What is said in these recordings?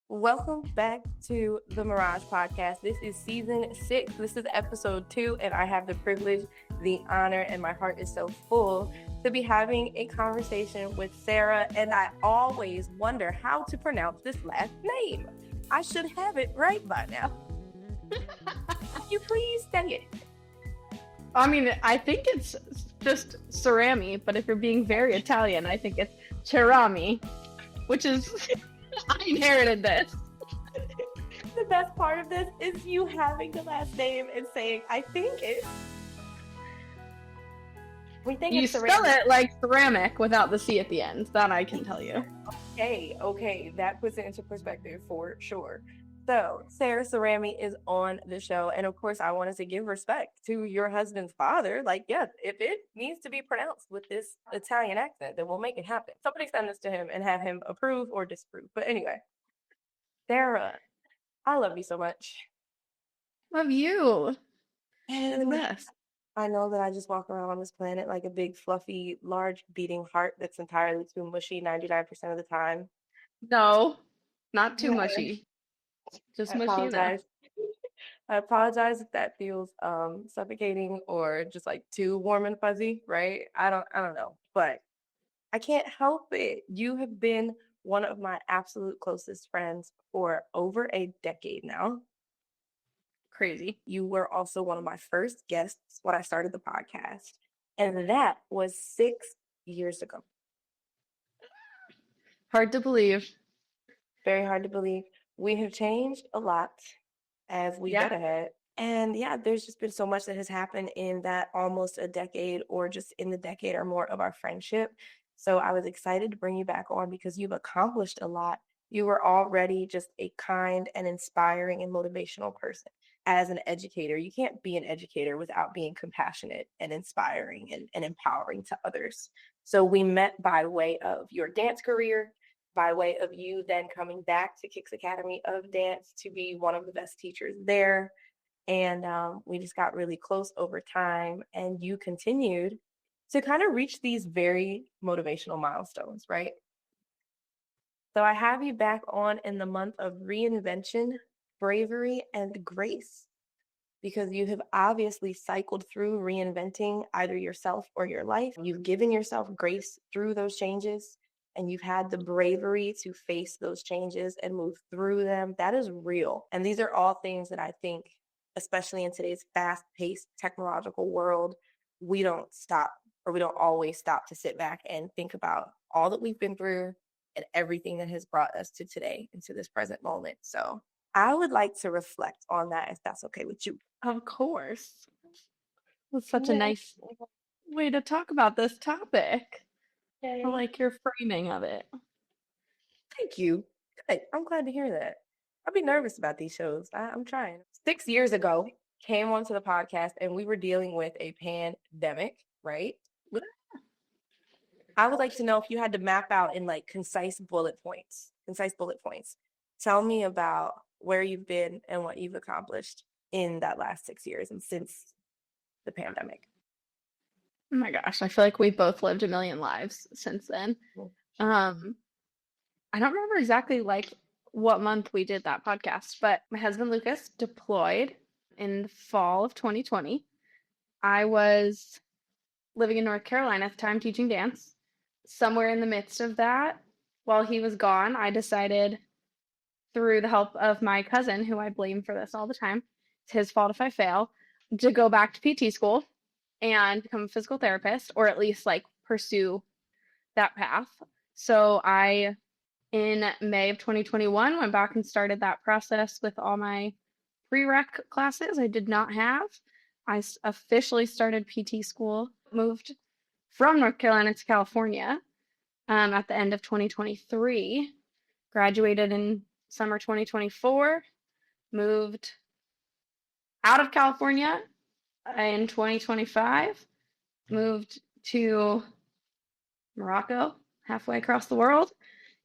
Welcome back to the Mirage podcast. This is season 6. This is episode 2, and I have the privilege, the honor, and my heart is so full to be having a conversation with Sarah. And I always wonder how to pronounce this last name. I should have it right by now. Can you please say it? I mean, I think it's just Cerami, but if you're being very Italian, I think it's Cerami, which is, I inherited this. The best part of this is you having the last name and saying, I think it. We think You it's spell ceramic. it like ceramic without the C at the end. That I can tell you. Okay, that puts it into perspective for sure. So, Sarah Cerami is on the show. And of course, I wanted to give respect to your husband's father. Like, yes, if it needs to be pronounced with this Italian accent, then we'll make it happen. Somebody send this to him and have him approve or disapprove. But anyway, Sarah, I love you so much. Love you. You're the And best. I know that I just walk around on this planet like a big, fluffy, large beating heart that's entirely too mushy 99% of the time. No, not too Yeah. mushy. Just I mushy enough. apologize. I apologize if that feels suffocating or just like too warm and fuzzy, right? I don't know. But I can't help it. You have been one of my absolute closest friends for over a decade now. Crazy. You were also one of my first guests when I started the podcast. And that was 6 years ago. Hard to believe. Very hard to believe. We have changed a lot as we get ahead. And yeah, there's just been so much that has happened in that almost a decade or just in the decade or more of our friendship. So I was excited to bring you back on because you've accomplished a lot. You were already just a kind and inspiring and motivational person. As an educator, you can't be an educator without being compassionate and inspiring and empowering to others. So we met by way of your dance career, by way of you then coming back to Kicks Academy of Dance to be one of the best teachers there. And we just got really close over time. And you continued to kind of reach these very motivational milestones, right? So I have you back on in the month of Reinvention, Bravery, and Grace, because you have obviously cycled through reinventing either yourself or your life. You've given yourself grace through those changes, and you've had the bravery to face those changes and move through them. That is real. And these are all things that I think, especially in today's fast-paced technological world, we don't stop, or we don't always stop to sit back and think about all that we've been through and everything that has brought us to today and to this present moment. So I would like to reflect on that, if that's okay with you. Of course. That's such a nice way to talk about this topic. I like your framing of it. Thank you. Good. I'm glad to hear that. I'd be nervous about these shows. I'm trying. 6 years ago, came onto the podcast and we were dealing with a pandemic, right? I would like to know if you had to map out in like concise bullet points. Tell me about where you've been and what you've accomplished in that last 6 years and since the pandemic. Oh my gosh, I feel like we've both lived a million lives since then. I don't remember exactly like what month we did that podcast, but my husband Lucas deployed in the fall of 2020. I was living in North Carolina at the time teaching dance. Somewhere in the midst of that, while he was gone, I decided through the help of my cousin, who I blame for this all the time, it's his fault if I fail, to go back to PT school and become a physical therapist, or at least like pursue that path. So I, in May of 2021, went back and started that process with all my prereq classes I did not have. I officially started PT school, moved from North Carolina to California at the end of 2023, graduated in summer 2024, moved out of California in 2025, moved to Morocco, halfway across the world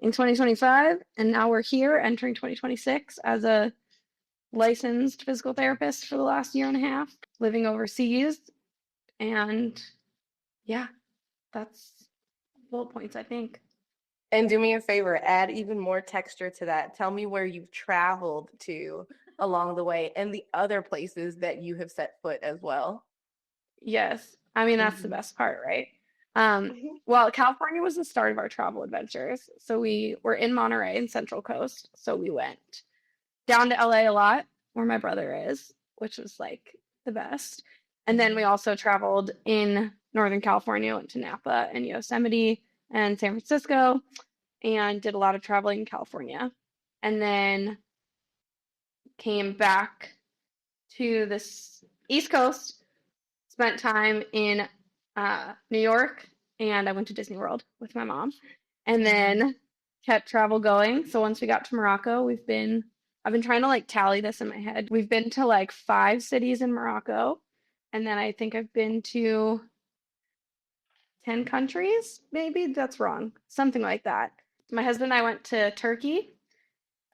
in 2025, and now we're here entering 2026 as a licensed physical therapist for the last year and a half, living overseas. And yeah, that's bullet points, I think. And do me a favor, add even more texture to that. Tell me where you've traveled to along the way and the other places that you have set foot as well. Yes. I mean, that's the Hmm. best part, right? Um, well, California was the start of our travel adventures. So we were in Monterey in Central Coast. So we went down to LA a lot, where my brother is, which was like the best. And then we also traveled in Northern California, went to Napa and Yosemite and San Francisco, and did a lot of traveling in California. And then came back to this East Coast, spent time in New York, and I went to Disney World with my mom, and then kept travel going. So once we got to Morocco, I've been trying to like tally this in my head. We've been to like 5 cities in Morocco, and then I think I've been to 10 countries, maybe that's wrong, something like that. My husband and I went to Turkey,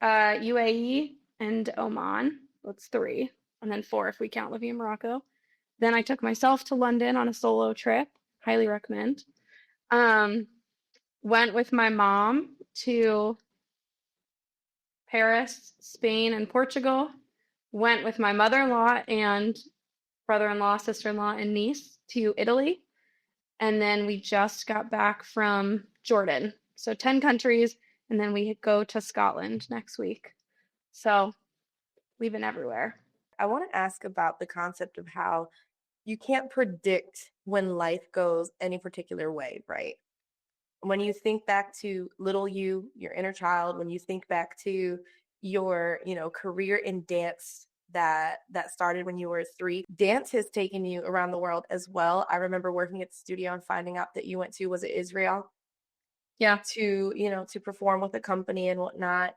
UAE, and Oman. That's 3, and then 4 if we count living in Morocco. Then I took myself to London on a solo trip. Highly recommend. Um, Went with my mom to Paris, Spain, and Portugal. Went with my mother-in-law and brother-in-law, sister-in-law, and niece to Italy. And then we just got back from Jordan. So 10 countries, and then we go to Scotland next week. So we've been everywhere. I want to ask about the concept of how you can't predict when life goes any particular way, right? When you think back to little you, your inner child, when you think back to your, career in dance that started when you were 3, dance has taken you around the world as well. I remember working at the studio and finding out that you went to, was it Israel, Yeah. to perform with a company and whatnot.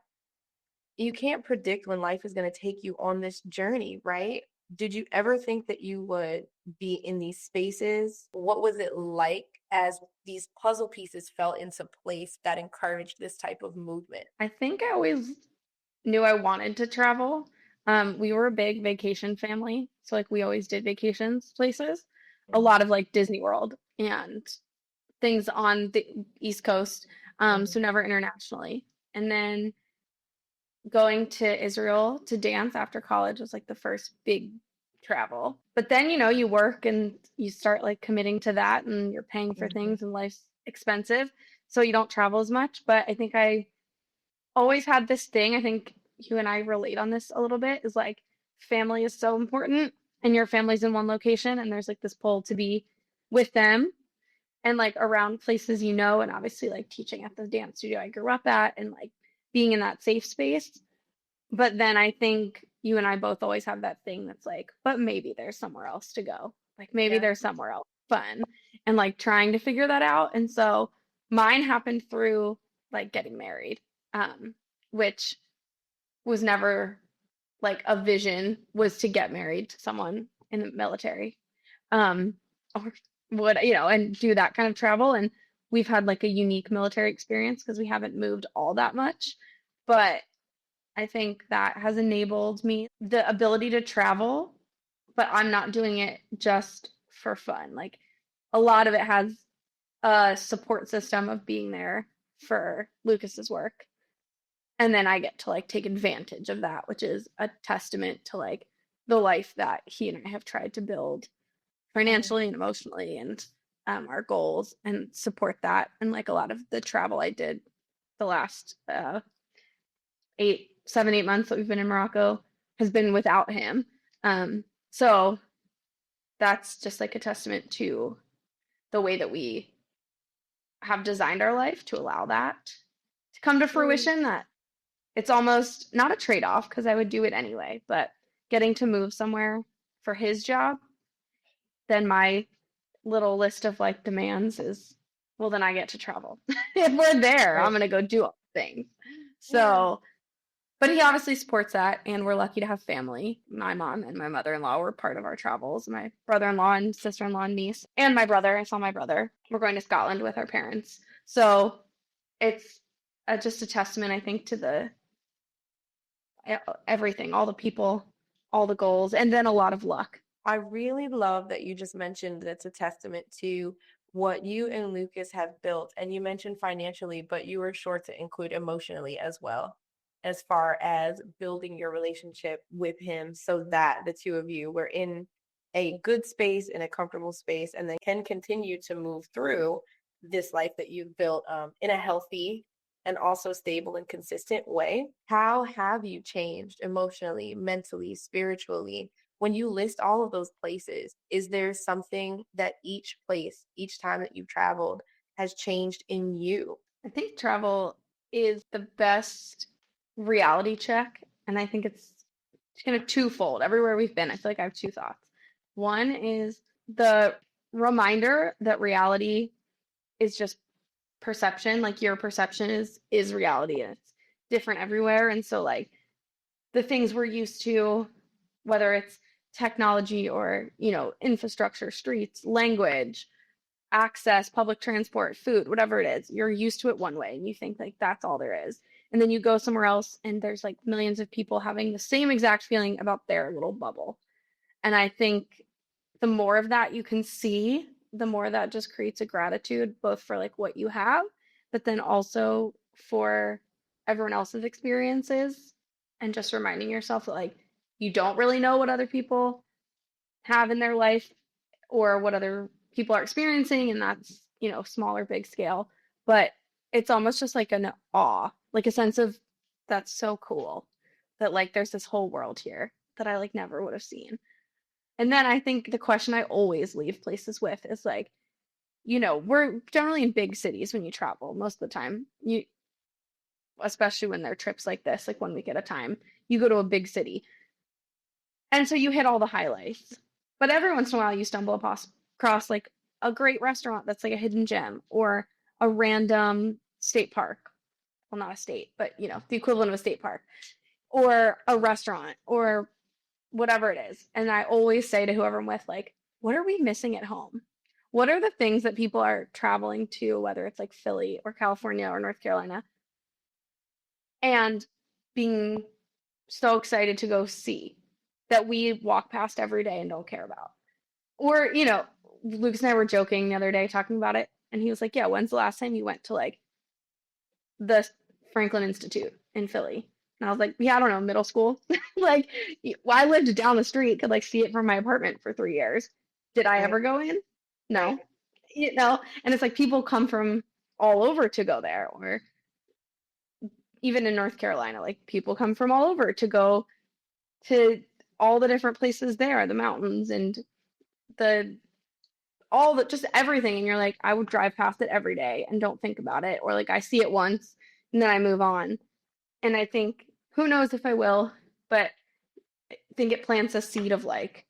You can't predict when life is going to take you on this journey, right? Did you ever think that you would be in these spaces? What was it like as these puzzle pieces fell into place that encouraged this type of movement? I think I always knew I wanted to travel. We were a big vacation family, so like we always did vacations places, a Mhm, lot of like Disney World and things on the East Coast, so mhm, never internationally. And then going to Israel to dance after college was like the first big travel. But then, you work and you start like committing to that and you're paying for mhm, things and life's expensive, so you don't travel as much. But I think I always had this thing. I think you and I relate on this a little bit, is like family is so important and your family's in one location and there's like this pull to be with them and like around places, and obviously like teaching at the dance studio I grew up at and like being in that safe space. But then I think you and I both always have that thing that's like, but maybe there's somewhere else to go. Like maybe yeah. there's somewhere else fun, and like trying to figure that out. And so mine happened through like getting married, um, which was never like a vision, was to get married to someone in the military, um, or would, and do that kind of travel. And we've had like a unique military experience because we haven't moved all that much. But I think that has enabled me the ability to travel, but I'm not doing it just for fun. Like a lot of it has a support system of being there for Lucas's work. And then I get to like take advantage of that, which is a testament to like the life that he and I have tried to build Mhm. financially and emotionally, and our goals, and support that. And like a lot of the travel I did the last 8 7 8 months that we've been in Morocco has been without him. So that's just like a testament to the way that we have designed our life to allow that to come to Mm. fruition, that it's almost not a trade-off because I would do it anyway, but getting to move somewhere for his job, then my little list of like demands is, well, then I get to travel. If we're there, I'm Right. gonna go do all the things. Yeah. So, but he obviously supports that, and we're lucky to have family. My mom and my mother-in-law were part of our travels. My brother-in-law and sister-in-law and niece, and my brother. I saw my brother. We're going to Scotland with our parents. So it's just a testament, I think, to the everything, all the people, all the goals, and then a lot of luck. I really love that you just mentioned that it's a testament to what you and Lucas have built, and you mentioned financially, but you were sure to include emotionally as well, as far as building your relationship with him so that the two of you were in a good space, in a comfortable space, and then can continue to move through this life that you've built in a healthy and also stable and consistent way. How have you changed emotionally, mentally, spiritually? When you list all of those places, is there something that each place, each time that you've traveled, has changed in you? I think travel is the best reality check, and I think it's kind of twofold. Everywhere we've been, I feel like I have two thoughts. One is the reminder that reality is just perception, like your perception is reality, and it's different everywhere. And so like the things we're used to, whether it's technology or, infrastructure, streets, language, access, public transport, food, whatever it is, you're used to it one way and you think like that's all there is. And then you go somewhere else and there's like millions of people having the same exact feeling about their little bubble. And I think the more of that you can see, the more that just creates a gratitude both for like what you have, but then also for everyone else's experiences, and just reminding yourself that like you don't really know what other people have in their life or what other people are experiencing, and that's, small or big scale, but it's almost just like an awe, like a sense of that's so cool that like there's this whole world here that I like never would have seen. And then I think the question I always leave places with is like, we're generally in big cities when you travel most of the time. You, especially when there are trips like this, like 1 week at a time, you go to a big city. And so you hit all the highlights. But every once in a while you stumble across like a great restaurant that's like a hidden gem, or a random state park. Well, not a state, but the equivalent of a state park, or a restaurant, or whatever it is. And I always say to whoever I'm with, like, what are we missing at home? What are the things that people are traveling to, whether it's like Philly or California or North Carolina, and being so excited to go see, that we walk past every day and don't care about? Or, Lucas and I were joking the other day talking about it, and he was like, yeah, when's the last time you went to like the Franklin Institute in Philly? And I was like, yeah, I don't know, middle school. Like, I lived down the street, could like see it from my apartment for 3 years. Did I Right. ever go in? No. And it's like people come from all over to go there, or even in North Carolina, like people come from all over to go to all the different places there, the mountains and the all the just everything. And you're like, I would drive past it every day and don't think about it, or like I see it once and then I move on. And I think, who knows if I will, but I think it plants a seed of like,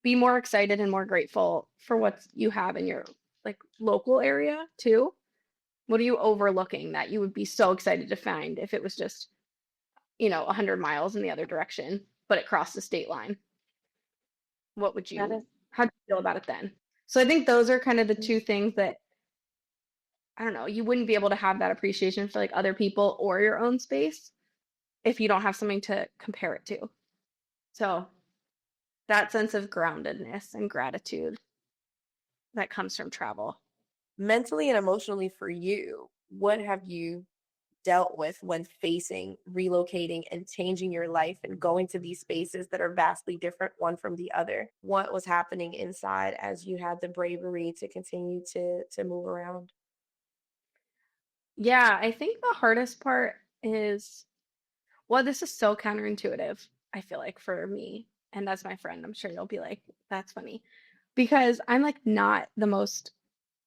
be more excited and more grateful for what you have in your like local area too. What are you overlooking that you would be so excited to find if it was just, 100 miles in the other direction, but it crossed the state line? What would That you, is, how do you feel about it then? So I think those are kind of the two things that, I don't know, you wouldn't be able to have that appreciation for like other people or your own space if you don't have something to compare it to. So that sense of groundedness and gratitude that comes from travel. mentally and emotionally for you, what have you dealt with when facing relocating and changing your life and going to these spaces that are vastly different one from the other? What was happening inside as you had the bravery to continue to move around? Yeah, I think the hardest part is, well, this is so counterintuitive, I feel like for me. And as my friend, I'm sure you'll be like, that's funny. Because I'm like not the most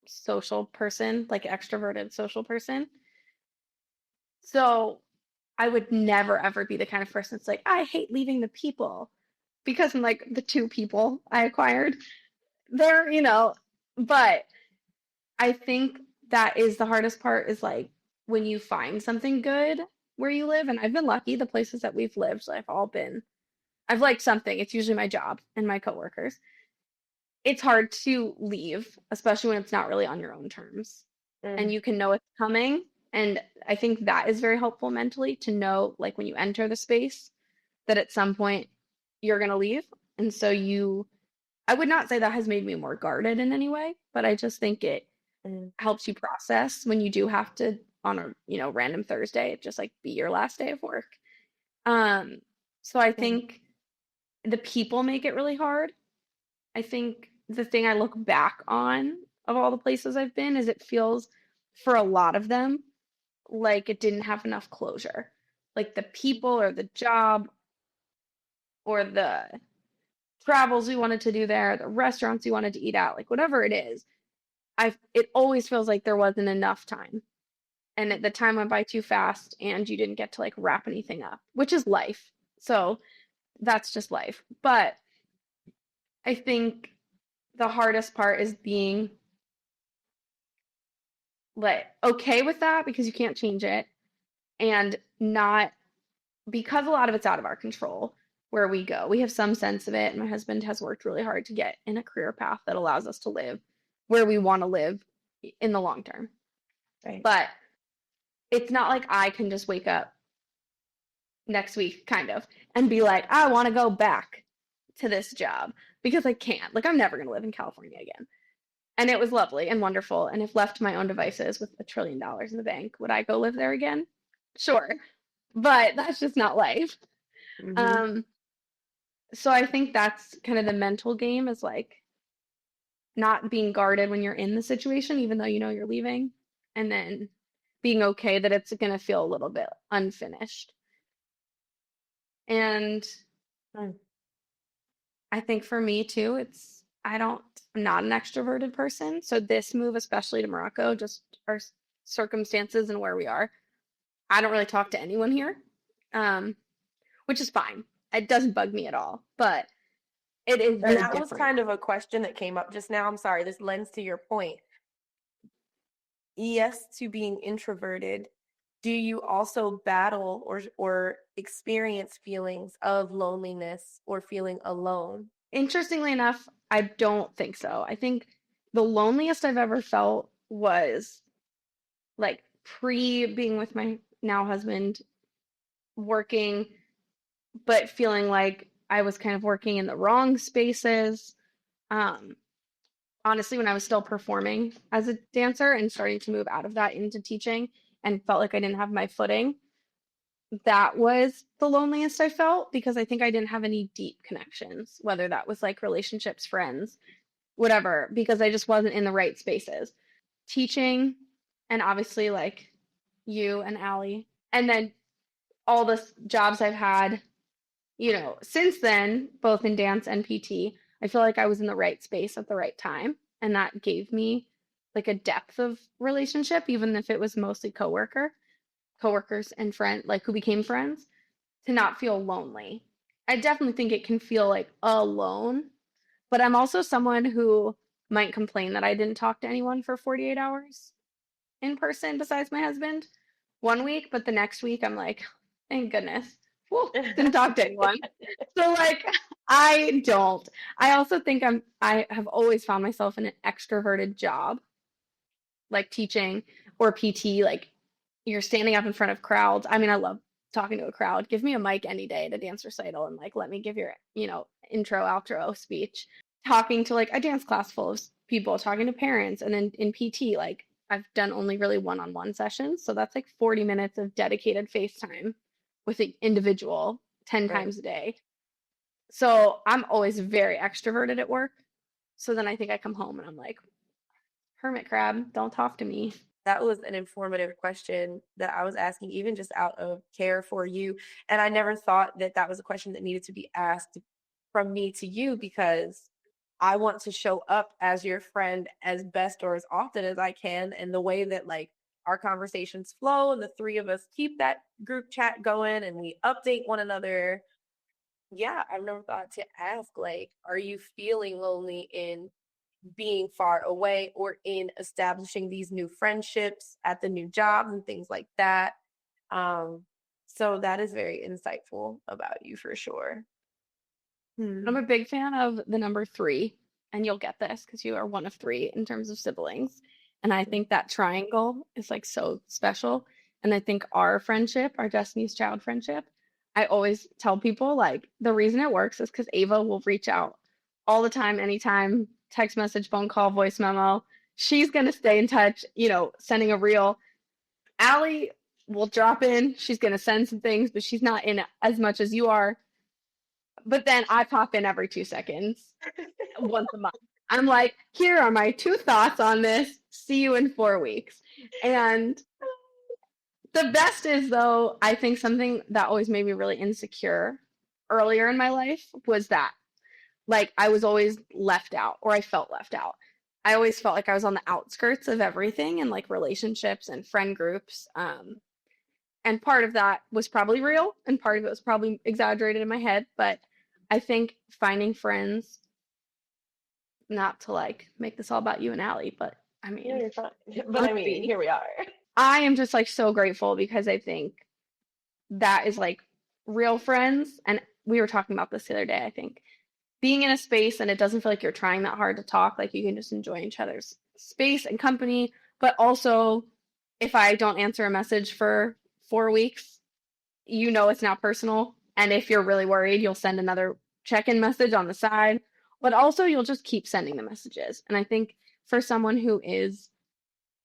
social person, like extroverted social person. So I would never ever be the kind of person that's like, I hate leaving the people, because I'm like the two people I acquired there, but I think that is the hardest part, is like when you find something good where you live. And I've been lucky, the places that we've lived, I've liked something. It's usually my job and my coworkers. It's hard to leave, especially when it's not really on your own terms and Mm, you can know it's coming. And I think that is very helpful mentally to know, like when you enter the space, that at some point you're going to leave. And so I would not say that has made me more guarded in any way, but I just think Mm. helps you process when you do have to on a, random Thursday, just like be your last day of work. So I Yeah. think the people make it really hard. I think the thing I look back on of all the places I've been is it feels for a lot of them like it didn't have enough closure. Like the people or the job or the travels we wanted to do there, the restaurants we wanted to eat at, like whatever it is, it always feels like there wasn't enough time. And the time went by too fast and you didn't get to like wrap anything up, which is life. So that's just life. But I think the hardest part is being like okay with that because you can't change it and not because a lot of it's out of our control where we go. We have some sense of it. My husband has worked really hard to get in a career path that allows us to live where we want to live in the long term. Right. But it's not like I can just wake up next week kind of and be like, I want to go back to this job because I can't. Like I'm never going to live in California again. And it was lovely and wonderful. And if left to my own devices with $1 trillion in the bank, would I go live there again? Sure. But that's just not life. Mm-hmm. Um, so I think that's kind of the mental game is like not being guarded when you're in the situation, even though you know you're leaving, and then being okay that it's going to feel a little bit unfinished. And Mm. I think for me too, I'm not an extroverted person. So this move, especially to Morocco, just our circumstances and where we are, I don't really talk to anyone here, um, which is fine. It doesn't bug me at all, but it is And very that was different. kind of a question that came up just now. I'm sorry, this lends to your point. Yes, to being introverted. Do you also battle or experience feelings of loneliness or feeling alone? Interestingly enough, I don't think so. I think the loneliest I've ever felt was like pre being with my now husband, working, but feeling like I was kind of working in the wrong spaces. Um, Honestly, when I was still performing as a dancer and starting to move out of that into teaching and felt like I didn't have my footing, that was the loneliest I felt because I think I didn't have any deep connections, whether that was like relationships, friends, whatever, because I just wasn't in the right spaces. Teaching, and obviously like you and Allie, and then all the jobs I've had, since then, both in dance and PT, I feel like I was in the right space at the right time. And that gave me like a depth of relationship, even if it was mostly coworkers and friends, like who became friends, to not feel lonely. I definitely think it can feel like alone, but I'm also someone who might complain that I didn't talk to anyone for 48 hours in person besides my husband one week, but the next week I'm like, thank goodness. Whew, didn't talk to anyone. So like I don't. I also think I have always found myself in an extroverted job, like teaching or PT, like you're standing up in front of crowds. I mean, I love talking to a crowd. Give me a mic any day at a dance recital and like let me give your, intro, outro speech. Talking to like a dance class full of people, talking to parents, and then in PT, like I've done only really one-on-one sessions, so that's like 40 minutes of dedicated FaceTime with an individual 10 Right. times a day. So I'm always very extroverted at work. So then I think I come home and I'm like, hermit crab, don't talk to me. That was an informative question that I was asking, even just out of care for you. And I never thought that that was a question that needed to be asked from me to you because I want to show up as your friend as best or as often as I can. And the way that like our conversations flow and the three of us keep that group chat going and we update one another. Yeah, I've never thought to ask, like, are you feeling lonely in being far away or in establishing these new friendships at the new jobs and things like that. Um, so that is very insightful about you for sure. I'm Hmm. a big fan of the number 3, and you'll get this because you are one of 3 in terms of siblings. And I think that triangle is like so special. And I think our friendship, our Destiny's Child friendship, I always tell people like the reason it works is because Ava will reach out all the time, anytime, text message, phone call, voice memo. she's going to stay in touch, sending a reel. Allie will drop in. She's going to send some things, but she's not in as much as you are. But then I pop in every 2 seconds, once a month. I'm like, here are my 2 thoughts on this. See you in 4 weeks. And the best is, though, I think something that always made me really insecure earlier in my life was that, like, I was always left out, or I felt left out. I always felt like I was on the outskirts of everything and like relationships and friend groups. And part of that was probably real, and part of it was probably exaggerated in my head. But I think finding friends, not to like make this all about you and Allie, but I Yeah, mean, you're fine. But I mean, here we are. I am just like so grateful because I think that is like real friends. And we were talking about this the other day, I think. Being in a space and it doesn't feel like you're trying that hard to talk, like you can just enjoy each other's space and company. But also, if I don't answer a message for 4 weeks, it's not personal. And if you're really worried, you'll send another check-in message on the side. But also, you'll just keep sending the messages. And I think for someone who is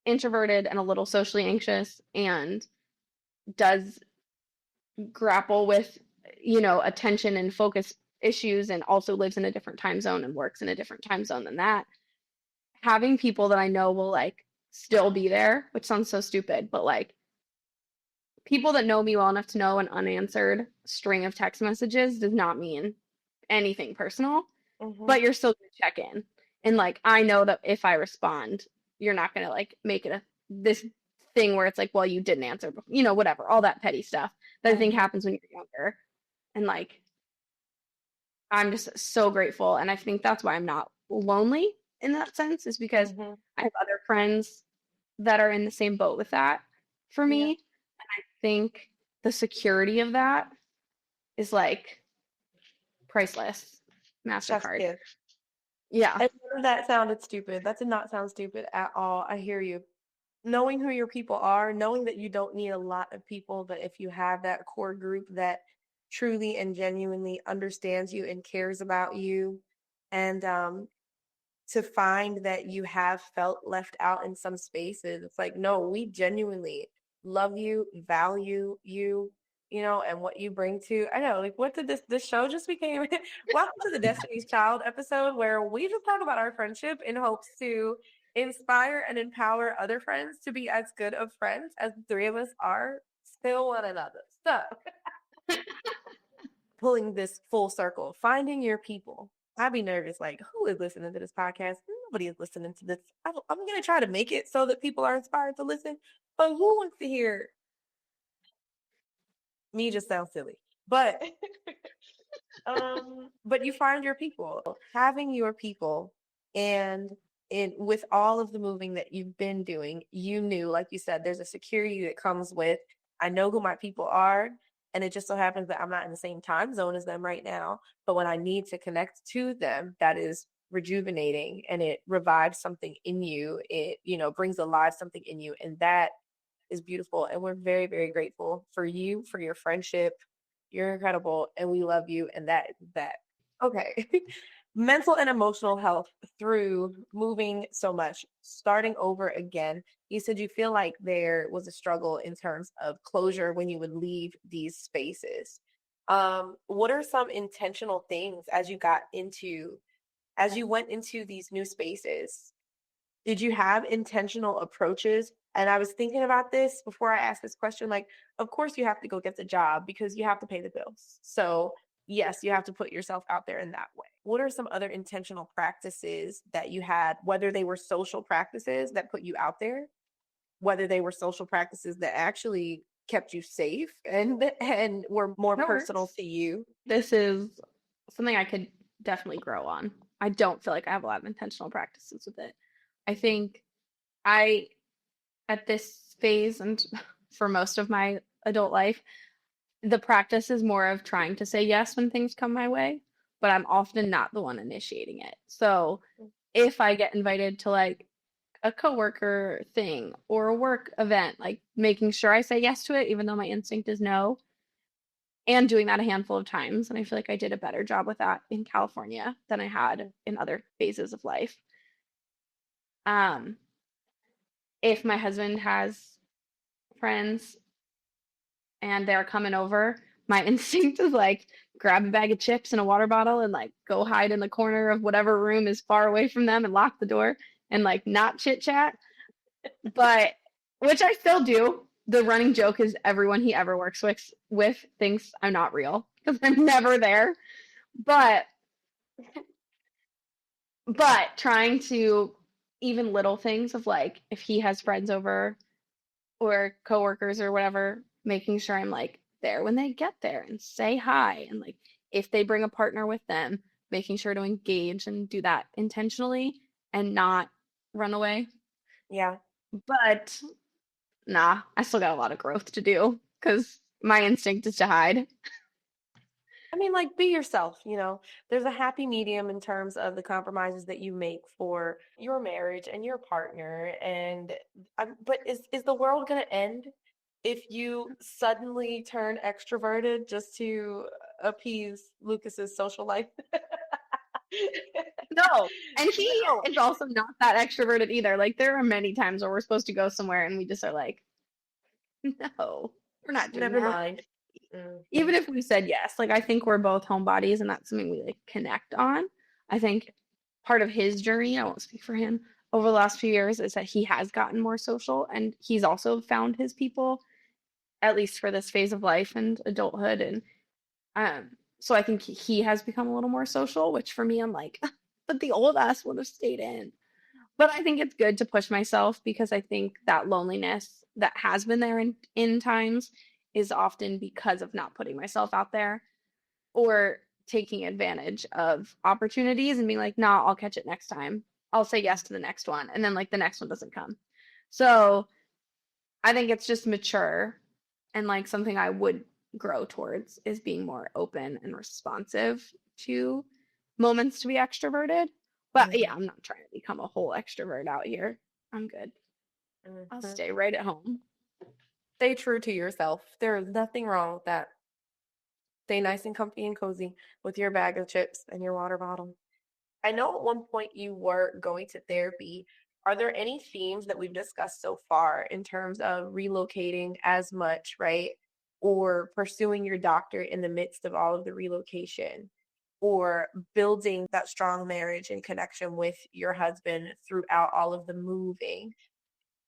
introverted and a little socially anxious and does grapple with, attention and focus issues and also lives in a different time zone and works in a different time zone than that, having people that I know will like still be there, which sounds so stupid, but like people that know me well enough to know an unanswered string of text messages does not mean anything personal, but you're still going to check in. And like, I know that if I respond, you're not going to like make it this thing where it's like, well, you didn't answer, whatever, all that petty stuff that I think happens when you're younger. And like, I'm just so grateful. And I think that's why I'm not lonely in that sense, is because I have other friends that are in the same boat with that for me. Yeah. And I think the security of that is like priceless. Chef's MasterCard. kiss. Yeah. And none of that sounded stupid. That did not sound stupid at all. I hear you. Knowing who your people are, knowing that you don't need a lot of people, but if you have that core group that truly and genuinely understands you and cares about you, and to find that you have felt left out in some spaces, it's like, no, we genuinely love you, value you, and what you bring to. I know, like, what did this show just became? Welcome to the Destiny's Child episode, where we just talk about our friendship in hopes to inspire and empower other friends to be as good of friends as the three of us are still one another. So, pulling this full circle, finding your people. I'd be nervous, like, who is listening to this podcast? Nobody is listening to this. I'm going to try to make it so that people are inspired to listen, but who wants to hear me just sound silly? But but you find your people. Having your people, and with all of the moving that you've been doing, you knew, like you said, there's a security that comes with, I know who my people are, and it just so happens that I'm not in the same time zone as them right now, but when I need to connect to them, that is rejuvenating, and it revives something in you. It, brings alive something in you, and that is beautiful. And we're very, very grateful for you, for your friendship. You're incredible, and we love you. And that. Okay. Mental and emotional health through moving so much, starting over again. You said you feel like there was a struggle in terms of closure when you would leave these spaces. What are some intentional things as you went into these new spaces? Did you have intentional approaches? And I was thinking about this before I asked this question. Like, of course, you have to go get the job because you have to pay the bills. So, yes, you have to put yourself out there in that way. What are some other intentional practices that you had, whether they were social practices that put you out there, whether they were social practices that actually kept you safe and were more personal to you? This is something I could definitely grow on. I don't feel like I have a lot of intentional practices with it. I think I, at this phase and for most of my adult life, the practice is more of trying to say yes when things come my way, but I'm often not the one initiating it. So if I get invited to like a coworker thing or a work event, like making sure I say yes to it, even though my instinct is no, and doing that a handful of times. And I feel like I did a better job with that in California than I had in other phases of life. if my husband has friends and they're coming over, my instinct is like grab a bag of chips and a water bottle and like go hide in the corner of whatever room is far away from them and lock the door and like not chit chat. But which I still do. The running joke is everyone he ever works with thinks I'm not real because I'm never there. But trying to even little things of like if he has friends over or coworkers or whatever, making sure I'm like there when they get there and say hi. And like if they bring a partner with them, making sure to engage and do that intentionally and not run away. Yeah. But nah, I still got a lot of growth to do because my instinct is to hide. I mean, like, be yourself, you know. There's a happy medium in terms of the compromises that you make for your marriage and your partner. And but is the world gonna end if you suddenly turn extroverted just to appease Lucas's social life? No. And he No, is also not that extroverted either. Like there are many times where we're supposed to go somewhere and we just are like, no, we're not doing never that. mind. Hmm. Even if we said yes, like I think we're both homebodies and that's something we like connect on. I think part of his journey, I won't speak for him, over the last few years is that he has gotten more social and he's also found his people, at least for this phase of life and adulthood. And so I think he has become a little more social, which for me, I'm like, but the old us would have stayed in. But I think it's good to push myself because I think that loneliness that has been there in times is often because of not putting myself out there or taking advantage of opportunities and being like, nah, I'll catch it next time. I'll say yes to the next one. And then like the next one doesn't come. So I think it's just mature and like something I would grow towards is being more open and responsive to moments to be extroverted. But yeah, I'm not trying to become a whole extrovert out here. I'm good. I'll Hmm. stay right at home. Stay true to yourself. There is nothing wrong with that. Stay nice and comfy and cozy with your bag of chips and your water bottle. I know at one point you were going to therapy. Are there any themes that we've discussed so far in terms of relocating as much, right? Or pursuing your doctorate in the midst of all of the relocation, or building that strong marriage and connection with your husband throughout all of the moving?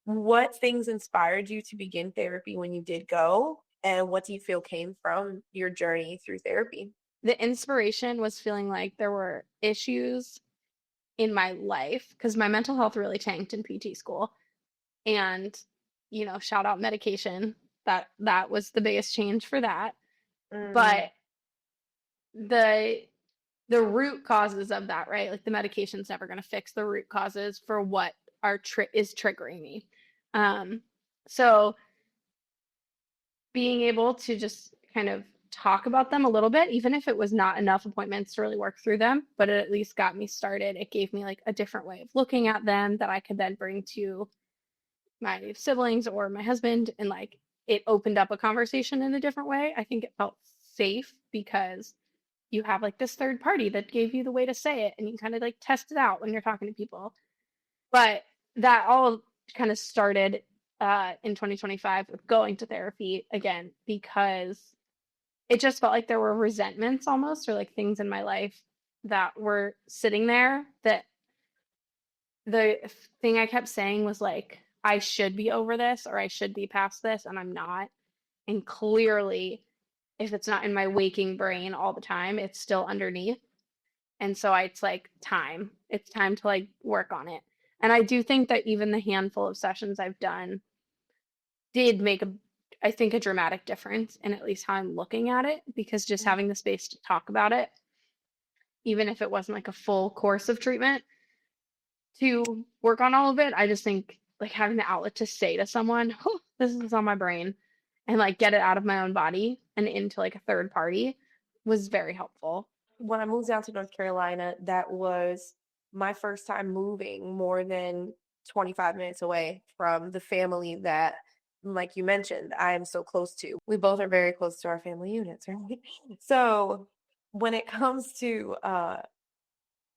What things inspired you to begin therapy when you did go? And what do you feel came from your journey through therapy? The inspiration was feeling like there were issues in my life because my mental health really tanked in PT school. And, shout out medication. That was the biggest change for that. Mm, But the the root causes of that, right? Like the medication's never going to fix the root causes for what is triggering me. Um, so being able to just kind of talk about them a little bit, even if it was not enough appointments to really work through them, but it at least got me started. It gave me like a different way of looking at them that I could then bring to my siblings or my husband, and like it opened up a conversation in a different way. I think it felt safe because you have like this third party that gave you the way to say it and you kind of like test it out when you're talking to people. But that all kind of started in 2025 with going to therapy again because it just felt like there were resentments almost or like things in my life that were sitting there that the thing I kept saying was like, I should be over this or I should be past this, and I'm not. And clearly, if it's not in my waking brain all the time, it's still underneath. And so it's like time. It's time to like work on it. And I do think that even the handful of sessions I've done did make I think, a dramatic difference in at least how I'm looking at it because just mm, having the space to talk about it, even if it wasn't like a full course of treatment, to work on all of it. I just think like having the outlet to say to someone, oh, this is on my brain and like get it out of my own body and into like a third party was very helpful. when I moved down to North Carolina, that was my first time moving more than 25 minutes away from the family that, like you mentioned, I am so close to. We both are very close to our family units, right? So when it comes to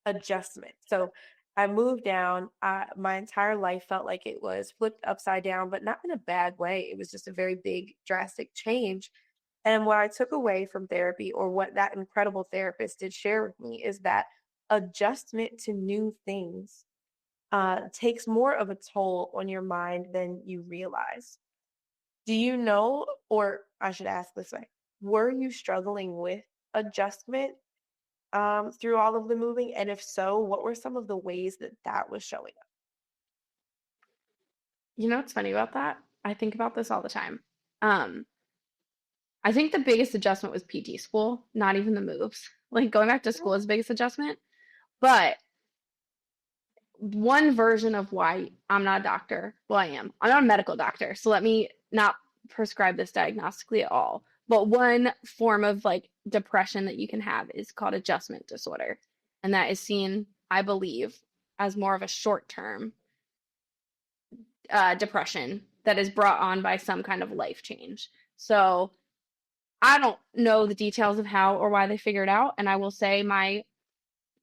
adjustment, so I moved down. My entire life felt like it was flipped upside down, but not in a bad way. It was just a very big, drastic change. And what I took away from therapy, or what that incredible therapist did share with me, is that adjustment to new things takes more of a toll on your mind than you realize. Do you know, or I should ask this way, were you struggling with adjustment through all of the moving? And if so, what were some of the ways that that was showing up? You know what's funny about that? I think about this all the time. Um, I think the biggest adjustment was PT school, not even the moves. Like going back to school is the biggest adjustment. But one version of why I'm not a doctor, well, I am. I'm not a medical doctor, so let me not prescribe this diagnostically at all. But one form of like depression that you can have is called adjustment disorder. And that is seen, I believe, as more of a short term depression that is brought on by some kind of life change. So I don't know the details of how or why they figured out. And I will say my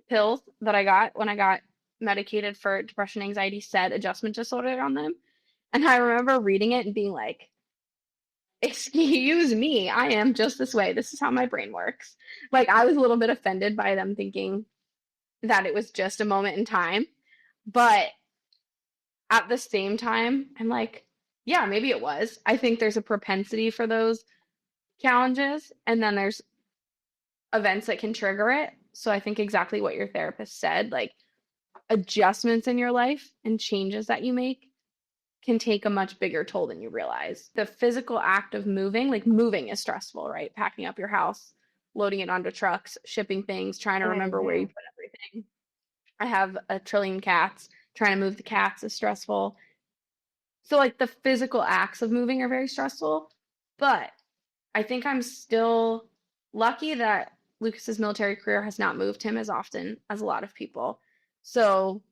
pills that I got when I got medicated for depression anxiety said adjustment disorder on them. And I remember reading it and being like, excuse me, I am just this way. This is how my brain works. Like I was a little bit offended by them thinking that it was just a moment in time. But at the same time, I'm like, yeah, maybe it was. I think there's a propensity for those challenges, and then there's events that can trigger it. So I think exactly what your therapist said, like adjustments in your life and changes that you make can take a much bigger toll than you realize. The physical act of moving, like moving is stressful, right? Packing up your house, loading it onto trucks, shipping things, trying to remember where you Mhm. put everything. I have a trillion cats. Trying to move the cats is stressful. So like the physical acts of moving are very stressful, but I think I'm still lucky that Lucas's military career has not moved him as often as a lot of people. So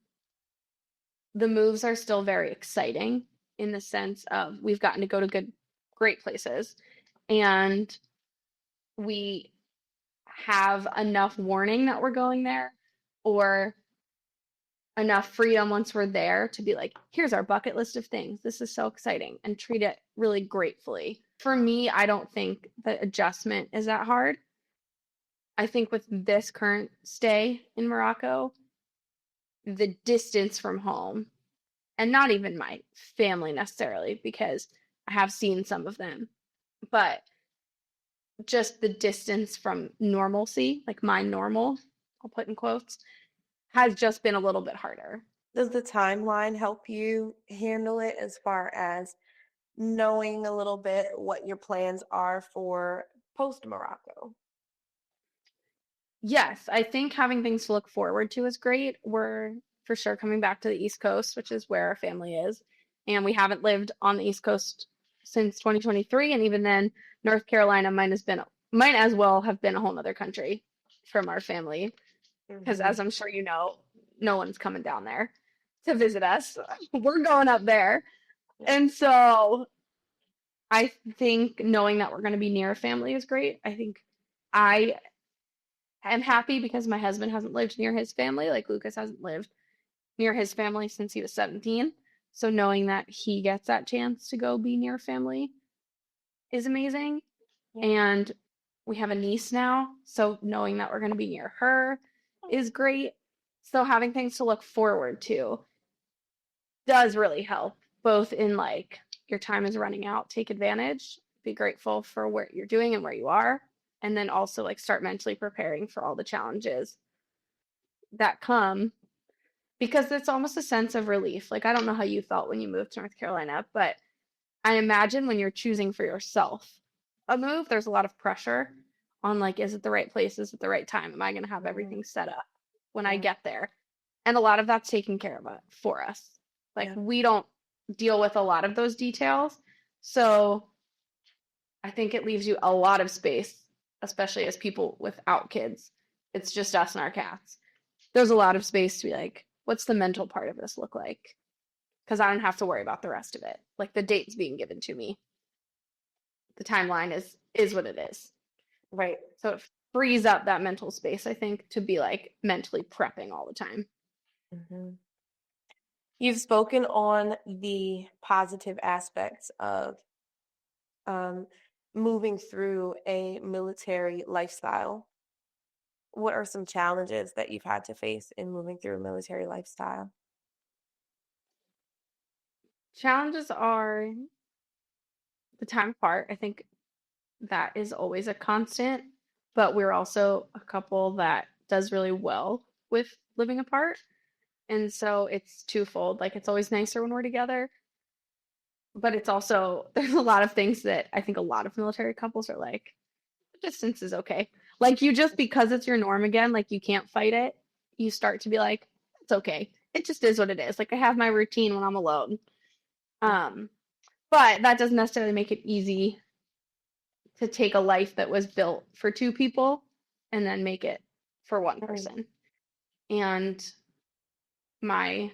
the moves are still very exciting in the sense of we've gotten to go to great places, and we have enough warning that we're going there, or enough freedom once we're there to be like, here's our bucket list of things. This is so exciting, and treat it really gratefully. For me, I don't think the adjustment is that hard. I think with this current stay in Morocco, the distance from home, and not even my family necessarily, because I have seen some of them, but just the distance from normalcy, like my normal, I'll put in quotes, has just been a little bit harder. Does the timeline help you handle it as far as knowing a little bit what your plans are for post Morocco? Yes, I think having things to look forward to is great. We're for sure coming back to the East Coast, which is where our family is. And we haven't lived on the East Coast since 2023. And even then, North Carolina might as well have been a whole other country from our family. Because Hmm. as I'm sure you know, no one's coming down there to visit us. We're going up there. Yeah. And so I think knowing that we're going to be near family is great. I think I am happy because my husband hasn't lived near his family. Like Lucas hasn't lived near his family since he was 17. So knowing that he gets that chance to go be near family is amazing. Yeah. And we have a niece now. So knowing that we're going to be near her is great. So having things to look forward to does really help, both in like your time is running out, take advantage, be grateful for what you're doing and where you are, and then also like start mentally preparing for all the challenges that come, because it's almost a sense of relief. Like I don't know how you felt when you moved to North Carolina, but I imagine when you're choosing for yourself a move, there's a lot of pressure on like, is it the right place? Is it the right time? Am I going to have Hmm. everything set up when I Yeah. get there? And a lot of that's taken care of for us. Like Yeah. we don't deal with a lot of those details. So I think it leaves you a lot of space, especially as people without kids. It's just us and our cats. There's a lot of space to be like, what's the mental part of this look like? Because I don't have to worry about the rest of it. Like the date's being given to me. The timeline is what it is. Right. So it frees up that mental space, I think, to be like mentally prepping all the time. Mhm. You've spoken on the positive aspects of um, moving through a military lifestyle. What are some challenges that you've had to face in moving through a military lifestyle? Challenges are the time apart. I think that is always a constant, but we're also a couple that does really well with living apart. And so it's twofold. Like it's always nicer when we're together, but it's also there's a lot of things that I think a lot of military couples are like, distance is okay. Like you just because it's your norm again, like you can't fight it, you start to be like, it's okay. It just is what it is. Like I have my routine when I'm alone. Um, but that doesn't necessarily make it easy to take a life that was built for two people and then make it for one Mm, person. And my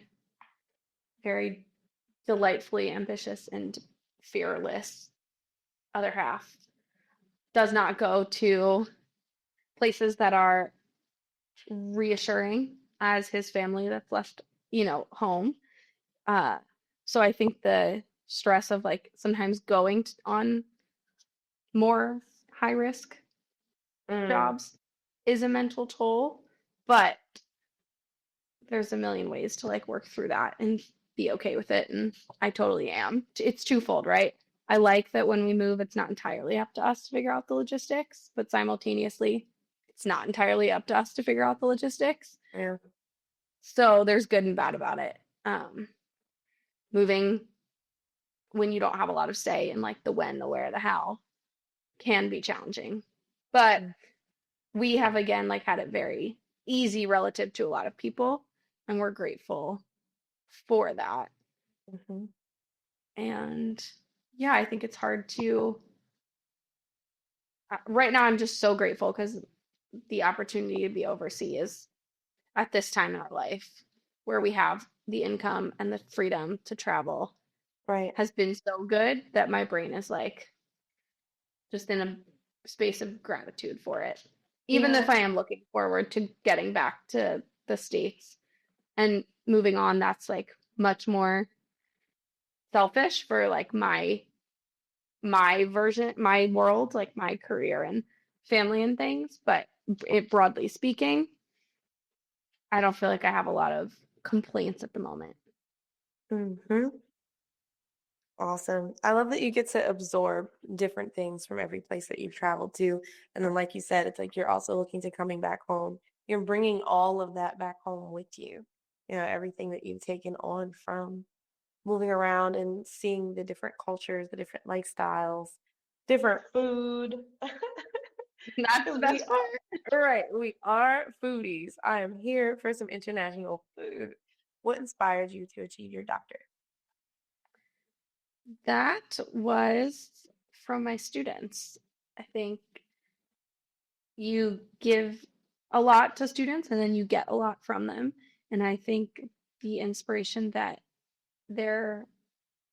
very delightfully ambitious and fearless other half does not go to places that are reassuring as his family that's left, home. Uh, so I think the stress of like sometimes going on more high risk mm, jobs is a mental toll, but there's a million ways to like work through that and be okay with it. And I totally am. It's twofold, right? I like that when we move, it's not entirely up to us to figure out the logistics, but simultaneously, it's not entirely up to us to figure out the logistics. yeah. So there's good and bad about it. Moving when you don't have a lot of say in like the when, the where, the how can be challenging. But Mm, we have again like had it very easy relative to a lot of people, and we're grateful for that. mhm. And yeah, I think it's hard to right now I'm just so grateful because the opportunity to be overseas at this time in our life where we have the income and the freedom to travel Right. has been so good that my brain is like just in a space of gratitude for it. Even Yeah. if I am looking forward to getting back to the States and moving on, that's like much more selfish for like my version, my world, like my career and family and things. But it broadly speaking, I don't feel like I have a lot of complaints at the moment. Hmm. Awesome. I love that you get to absorb different things from every place that you've traveled to. And then, like you said, it's like you're also looking to coming back home. You're bringing all of that back home with you. Everything that you've taken on from moving around and seeing the different cultures, the different lifestyles, different food. That's the Because we best part. are, right, we are foodies. I am here for some international food. What inspired you to achieve your doctorate? That was from my students. I think you give a lot to students and then you get a lot from them. And I think the inspiration that they're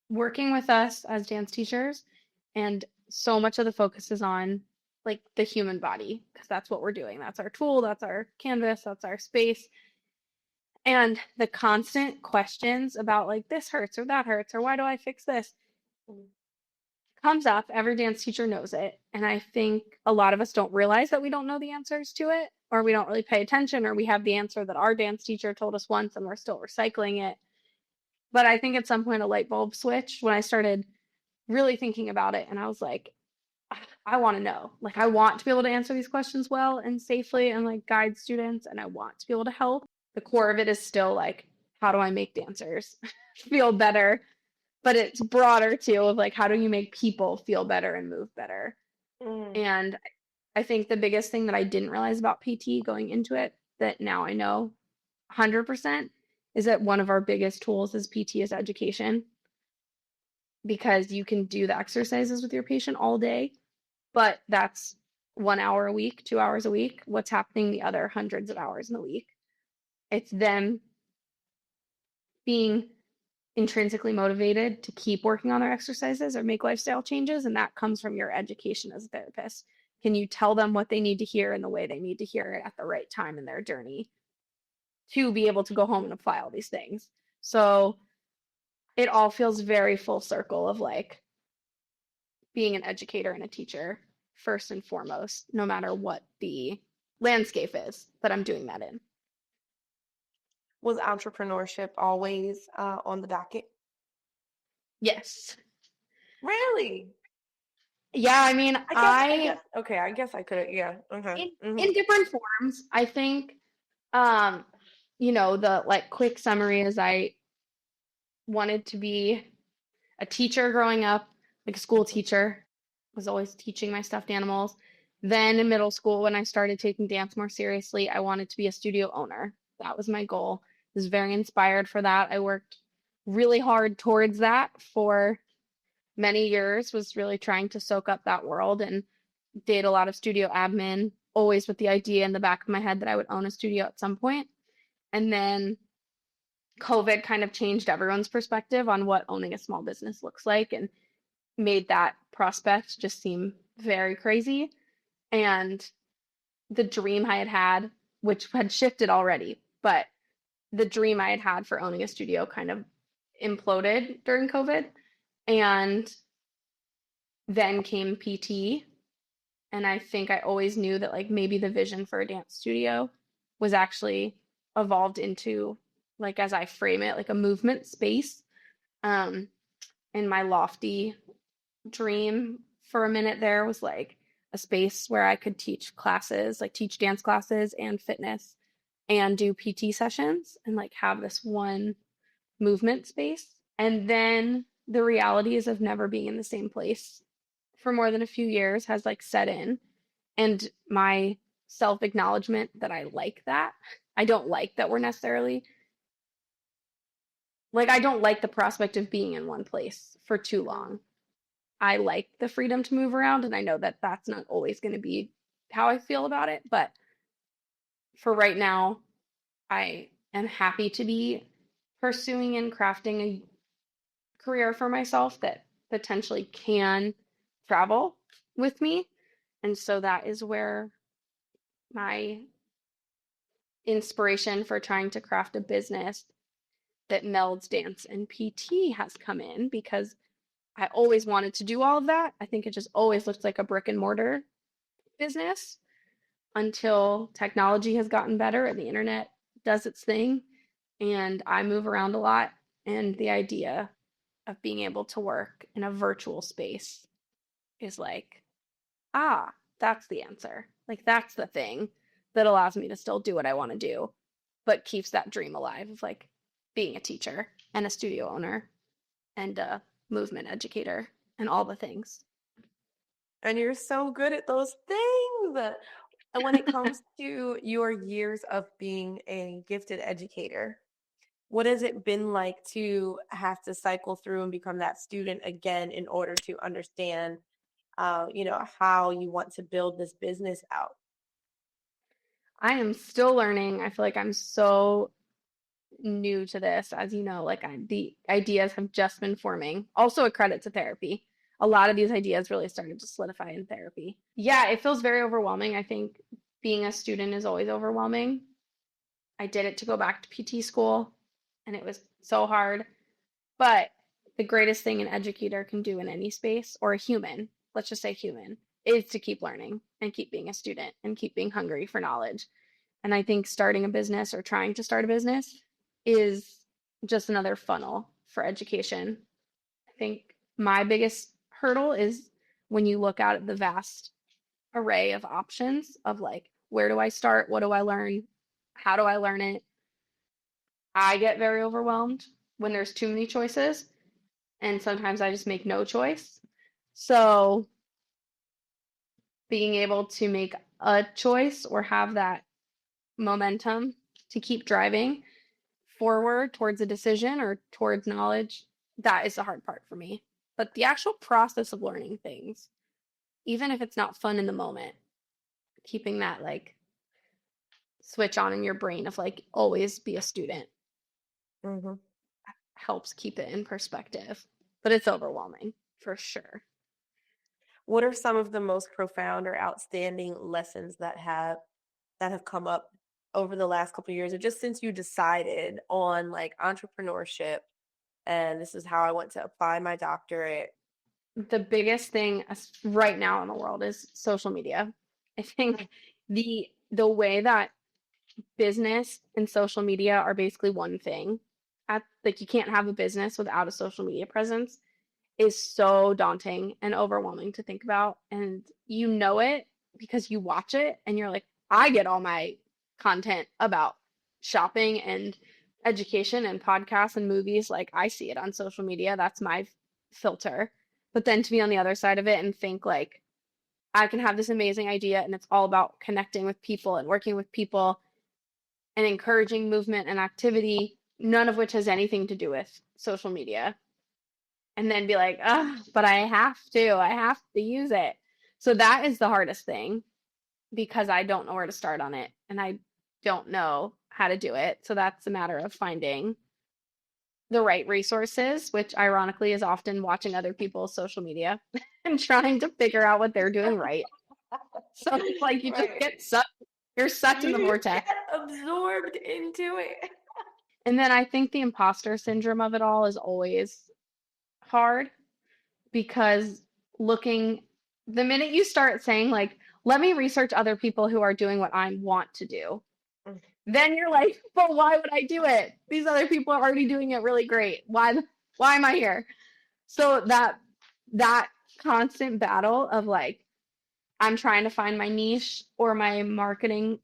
working with us as dance teachers, and so much of the focus is on like the human body because that's what we're doing. That's our tool, that's our canvas, that's our space. And the constant questions about like this hurts or that hurts or why do I fix this Mm, comes up. Every dance teacher knows it. And I think a lot of us don't realize that we don't know the answers to it, or we don't really pay attention, or we have the answer that our dance teacher told us once and we're still recycling it. But I think at some point a light bulb switched when I started really thinking about it. And I was like, I want to know. Like, I want to be able to answer these questions well and safely and like guide students. And I want to be able to help. The core of it is still like, how do I make dancers feel better? But it's broader too of like, how do you make people feel better and move better? mm, And I think the biggest thing that I didn't realize about PT going into it that now I know 100% is that one of our biggest tools as PT is education because you can do the exercises with your patient all day, but that's 1 hour a week, 2 hours a week. What's happening the other hundreds of hours in the week? It's them being intrinsically motivated to keep working on their exercises or make lifestyle changes. And that comes from your education as a therapist. Can you tell them what they need to hear and the way they need to hear it at the right time in their journey? to be able to go home and apply all these things. So it all feels very full circle of like being an educator and a teacher first and foremost, no matter what the landscape is that I'm doing that in. Was entrepreneurship always on the docket? Yes. Really? Yeah, I mean, I guess I could, yeah. Okay. in different forms, I think, um, the like quick summary is I wanted to be a teacher growing up, like a school teacher, was always teaching my stuffed animals. Then in middle school, when I started taking dance more seriously, I wanted to be a studio owner. That was my goal. I was very inspired for that. I worked really hard towards that for many years, was really trying to soak up that world and did a lot of studio admin, always with the idea in the back of my head that I would own a studio at some point. And then COVID kind of changed everyone's perspective on what owning a small business looks like and made that prospect just seem very crazy. And the dream I had had, which had shifted already, but the dream I had had for owning a studio kind of imploded during COVID. And then came PT. And I think I always knew that like maybe the vision for a dance studio was actually evolved into, like, as I frame it, like a movement space. Um, and my lofty dream for a minute there was like a space where I could teach classes, like teach dance classes and fitness and do PT sessions and like have this one movement space. And then the realities of never being in the same place for more than a few years has like set in. And my self acknowledgement that I like that. I don't like that we're necessarily like, I don't like the prospect of being in one place for too long. I like the freedom to move around, and I know that that's not always going to be how I feel about it. But for right now, I am happy to be pursuing and crafting a career for myself that potentially can travel with me. And so that is where my inspiration for trying to craft a business that melds dance and PT has come in because I always wanted to do all of that. I think it just always looked like a brick and mortar business until technology has gotten better and the internet does its thing. And I move around a lot. And the idea of being able to work in a virtual space is like, ah, that's the answer. Like, that's the thing that allows me to still do what I want to do, but keeps that dream alive of like being a teacher and a studio owner and a movement educator and all the things. And you're so good at those things. And when it comes to your years of being a gifted educator, what has it been like to have to cycle through and become that student again in order to understand, how you want to build this business out? I am still learning. I feel like I'm so new to this, as you know, like the ideas have just been forming. Also, a credit to therapy. A lot of these ideas really started to solidify in therapy. Yeah, it feels very overwhelming. I think being a student is always overwhelming. I did it to go back to PT school, and it was so hard. But the greatest thing an educator can do in any space, or a human, let's just say human, is to keep learning and keep being a student and keep being hungry for knowledge. And I think starting a business or trying to start a business is just another funnel for education. I think my biggest hurdle is when you look out at the vast array of options of like, where do I start? What do I learn? How do I learn it? I get very overwhelmed when there's too many choices, and sometimes I just make no choice. So being able to make a choice or have that momentum to keep driving forward towards a decision or towards knowledge, that is the hard part for me. But the actual process of learning things, even if it's not fun in the moment, keeping that like switch on in your brain of like always be a student Mm-hmm. helps keep it in perspective. But it's overwhelming for sure. What are some of the most profound or outstanding lessons that have come up over the last couple of years, or just since you decided on like entrepreneurship and this is how I want to apply my doctorate? The biggest thing right now in the world is social media. I think the way that business and social media are basically one thing. Like you can't have a business without a social media presence is so daunting and overwhelming to think about. And you know it because you watch it and you're like, I get all my content about shopping and education and podcasts and movies. Like I see it on social media. That's my filter. But then to be on the other side of it and think like, I can have this amazing idea and it's all about connecting with people and working with people and encouraging movement and activity, none of which has anything to do with social media. And then be like, oh, but I have to use it. So that is the hardest thing because I don't know where to start on it and I don't know how to do it. So that's a matter of finding the right resources, which ironically is often watching other people's social media and trying to figure out what they're doing right. So it's like you just Right. get sucked, you're sucked in the You vortex. get absorbed into it. And then I think the imposter syndrome of it all is always hard because looking the minute you start saying like, let me research other people who are doing what I want to do, then you're like, but why would I do it? These other people are already doing it really great. Why am I here? So that constant battle of like, I'm trying to find my niche or my marketing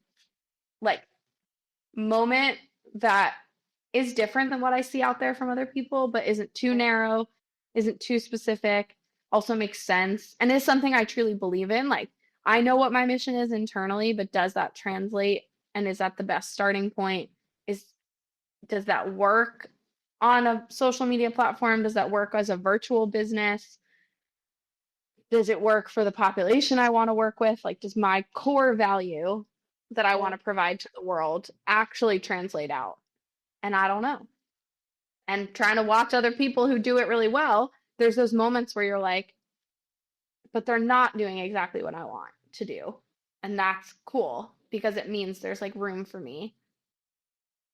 like moment that is different than what I see out there from other people, but isn't too narrow, isn't too specific, also makes sense, and is something I truly believe in. Like, I know what my mission is internally, but does that translate? And is that the best starting point? Does that work on a social media platform? Does that work as a virtual business? Does it work for the population I want to work with? Like, does my core value that I want to provide to the world actually translate out? And I don't know. And trying to watch other people who do it really well, there's those moments where you're like, but they're not doing exactly what I want to do. And that's cool because it means there's like room for me.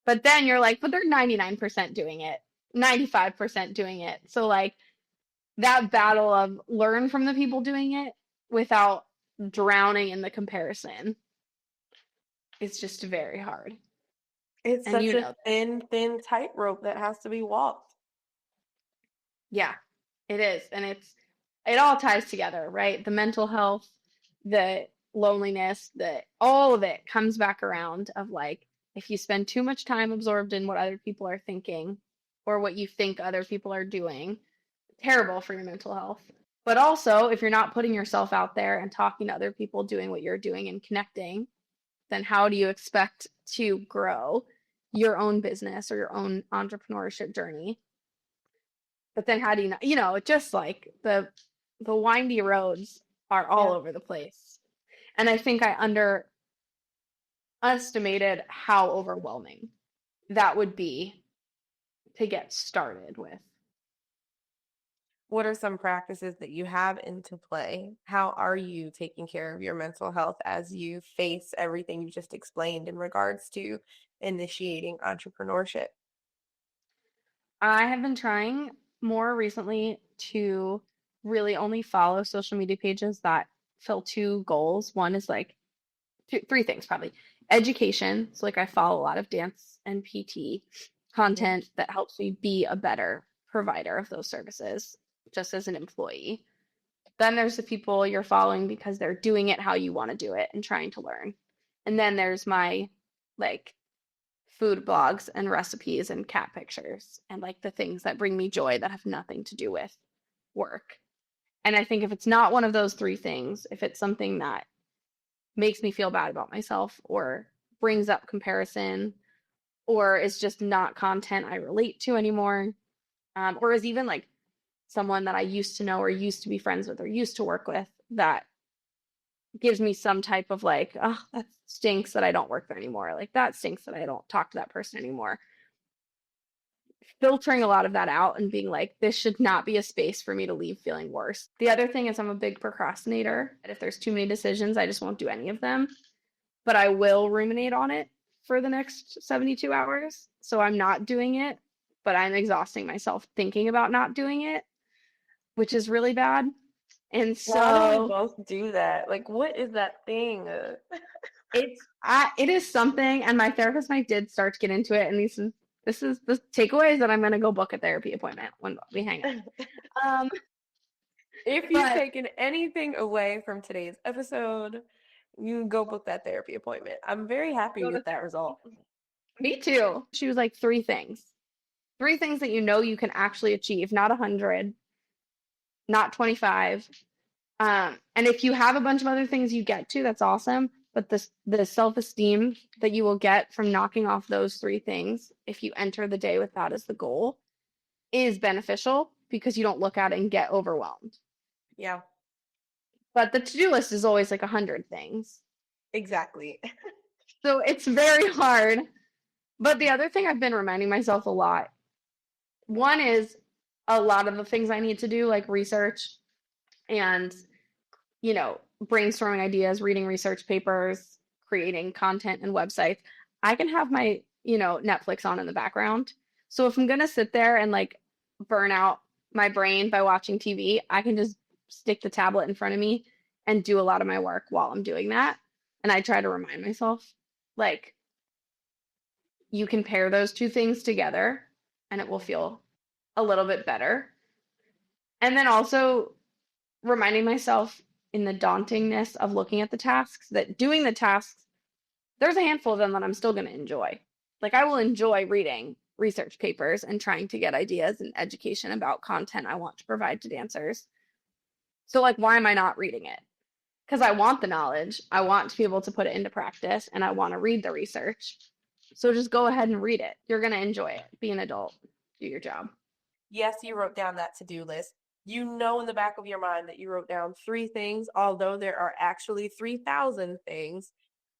But then you're like, but they're 99% doing it, 95% doing it. So like that battle of learn from the people doing it without drowning in the comparison is just very hard. It's And such you a know, thin tightrope that has to be walked. yeah, it is. And it all ties together, right? The mental health, the loneliness, the all of it comes back around of like if you spend too much time absorbed in what other people are thinking or what you think other people are doing, terrible for your mental health. But also, if you're not putting yourself out there and talking to other people doing what you're doing and connecting, then how do you expect to grow your own business or your own entrepreneurship journey? But then how do just like the windy roads are all Yeah. over the place. And I think I underestimated how overwhelming that would be to get started with. What are some practices that you have into play? How are you taking care of your mental health as you face everything you just explained in regards to initiating entrepreneurship? I have been trying more recently to really only follow social media pages that fill two goals. One is like three things probably. Education. So like I follow a lot of dance and PT Mhm. content that helps me be a better provider of those services just as an employee. Then there's the people you're following because they're doing it how you want to do it and trying to learn. And then there's my like food blogs and recipes and cat pictures and like the things that bring me joy that have nothing to do with work. And I think if it's not one of those three things, if it's something that makes me feel bad about myself or brings up comparison or is just not content I relate to anymore, or is even like someone that I used to know or used to be friends with or used to work with that gives me some type of like, oh, that stinks that I don't work there anymore. Like that stinks that I don't talk to that person anymore. Filtering a lot of that out and being like, this should not be a space for me to leave feeling worse. The other thing is I'm a big procrastinator. If there's too many decisions, I just won't do any of them, but I will ruminate on it. for the next 72 hours. So I'm not doing it, but I'm exhausting myself thinking about not doing it, which is really bad. And How do we so both do that? Like, what is that thing? it is something, and my therapist and I did start to get into it, and this is the takeaway is that I'm gonna go book a therapy appointment when we hang up. Um, If you've but taken anything away from today's episode, you go book that therapy appointment. I'm very happy go to with that result. me too. She was like three things that you know you can actually achieve, not 100, not 25. And if you have a bunch of other things you get to, that's awesome. But the self-esteem that you will get from knocking off those three things, if you enter the day with that as the goal, is beneficial because you don't look at it and get overwhelmed. Yeah, But the to-do list is always like 100 things. exactly. So it's very hard. But the other thing I've been reminding myself a lot, one is a lot of the things I need to do, like research and, brainstorming ideas, reading research papers, creating content and websites. I can have my, Netflix on in the background. So if I'm going to sit there and like burn out my brain by watching TV, I can just stick the tablet in front of me and do a lot of my work while I'm doing that. And I try to remind myself, like, you can pair those two things together and it will feel a little bit better. And then also reminding myself in the dauntingness of looking at the tasks that doing the tasks, there's a handful of them that I'm still going to enjoy. Like I will enjoy reading research papers and trying to get ideas and education about content I want to provide to dancers. So like why am I not reading it? Because I want the knowledge. I want to be able to put it into practice and I want to read the research. So just go ahead and read it. You're going to enjoy it. Be an adult. Do your job. Yes, you wrote down that to-do list. You know in the back of your mind that you wrote down three things, although there are actually 3,000 things.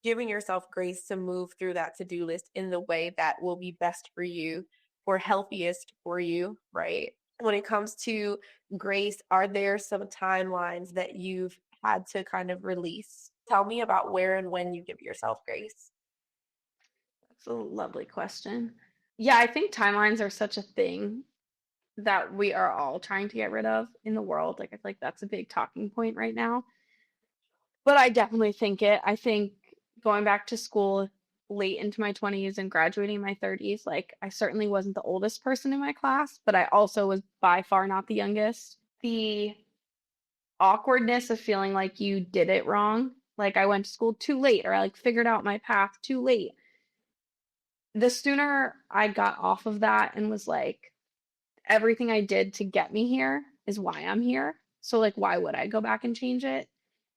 Giving yourself grace to move through that to-do list in the way that will be best for you, for healthiest for you, right? When it comes to grace, are there some timelines that you've had to kind of release? Tell me about where and when you give yourself grace. That's a lovely question. Yeah, I think timelines are such a thing that we are all trying to get rid of in the world. Like I feel like that's a big talking point right now. But I definitely think it. I think going back to school late into my 20s and graduating in my 30s, like I certainly wasn't the oldest person in my class, but I also was by far not the youngest. The awkwardness of feeling like you did it wrong, like I went to school too late or I like figured out my path too late. The sooner I got off of that and was like, everything I did to get me here is why I'm here. So like why would I go back and change it?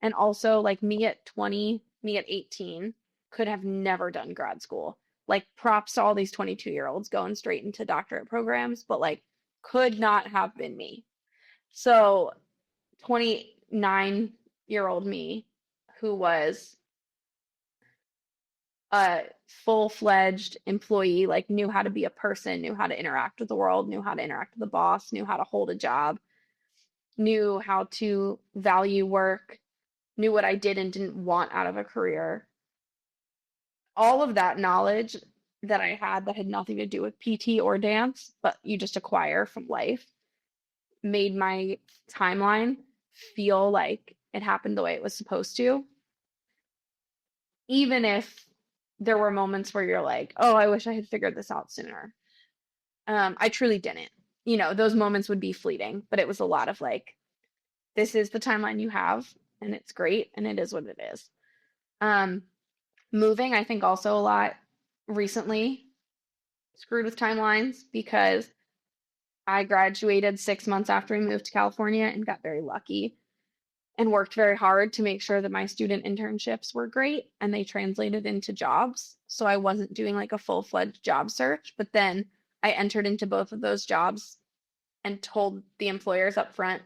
And also like me at 20, me at 18 could have never done grad school. Like props to all these 22-year-olds going straight into doctorate programs, but like could not have been me. So 29-year-old me who was a full-fledged employee, like knew how to be a person, knew how to interact with the world, knew how to interact with the boss, knew how to hold a job, knew how to value work, knew what I did and didn't want out of a career. All of that knowledge that I had nothing to do with PT or dance, but you just acquire from life, made my timeline feel like it happened the way it was supposed to. Even if there were moments where you're like, oh, I wish I had figured this out sooner. I truly didn't. Those moments would be fleeting, but it was a lot of like, this is the timeline you have, and it's great, and it is what it is. Moving, I think also a lot recently screwed with timelines because I graduated 6 months after we moved to California and got very lucky and worked very hard to make sure that my student internships were great and they translated into jobs. So I wasn't doing like a full-fledged job search, but then I entered into both of those jobs and told the employers up front,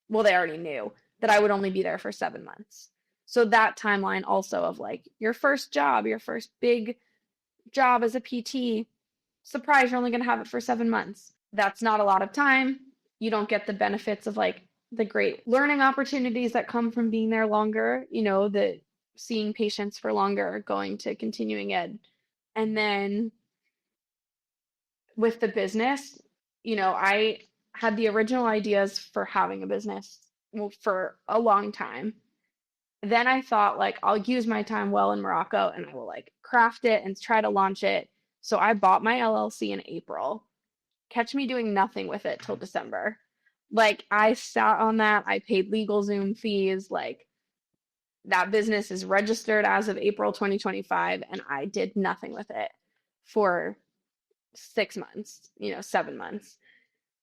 well, they already knew that I would only be there for 7 months. So that timeline also of like your first job, your first big job as a PT, surprise, you're only going to have it for 7 months. That's not a lot of time. You don't get the benefits of like the great learning opportunities that come from being there longer, the seeing patients for longer, going to continuing ed And then with the business, I had the original ideas for having a business for a long time. Then I thought, like, I'll use my time well in Morocco and I will like craft it and try to launch it. So I bought my LLC in April. Catch me doing nothing with it till December. Like, I sat on that. I paid legal Zoom fees. Like, that business is registered as of April 2025, and I did nothing with it for 6 months, 7 months.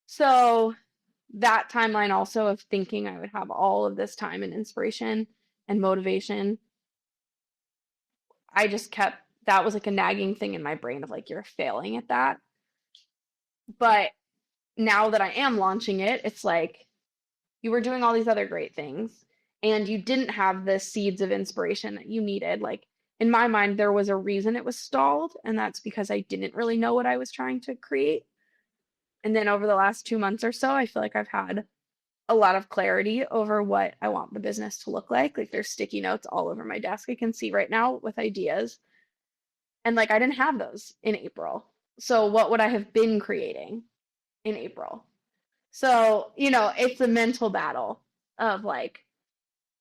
So that timeline also of thinking I would have all of this time and inspiration and motivation, I just kept, that was like a nagging thing in my brain of like, you're failing at that. But now that I am launching it, it's like you were doing all these other great things and you didn't have the seeds of inspiration that you needed. Like, in my mind, there was a reason it was stalled, and that's because I didn't really know what I was trying to create. And then over the last 2 months or so, I feel like I've had a lot of clarity over what I want the business to look like. Like, there's sticky notes all over my desk I can see right now with ideas. And like, I didn't have those in April. So what would I have been creating in April? So, it's a mental battle of like,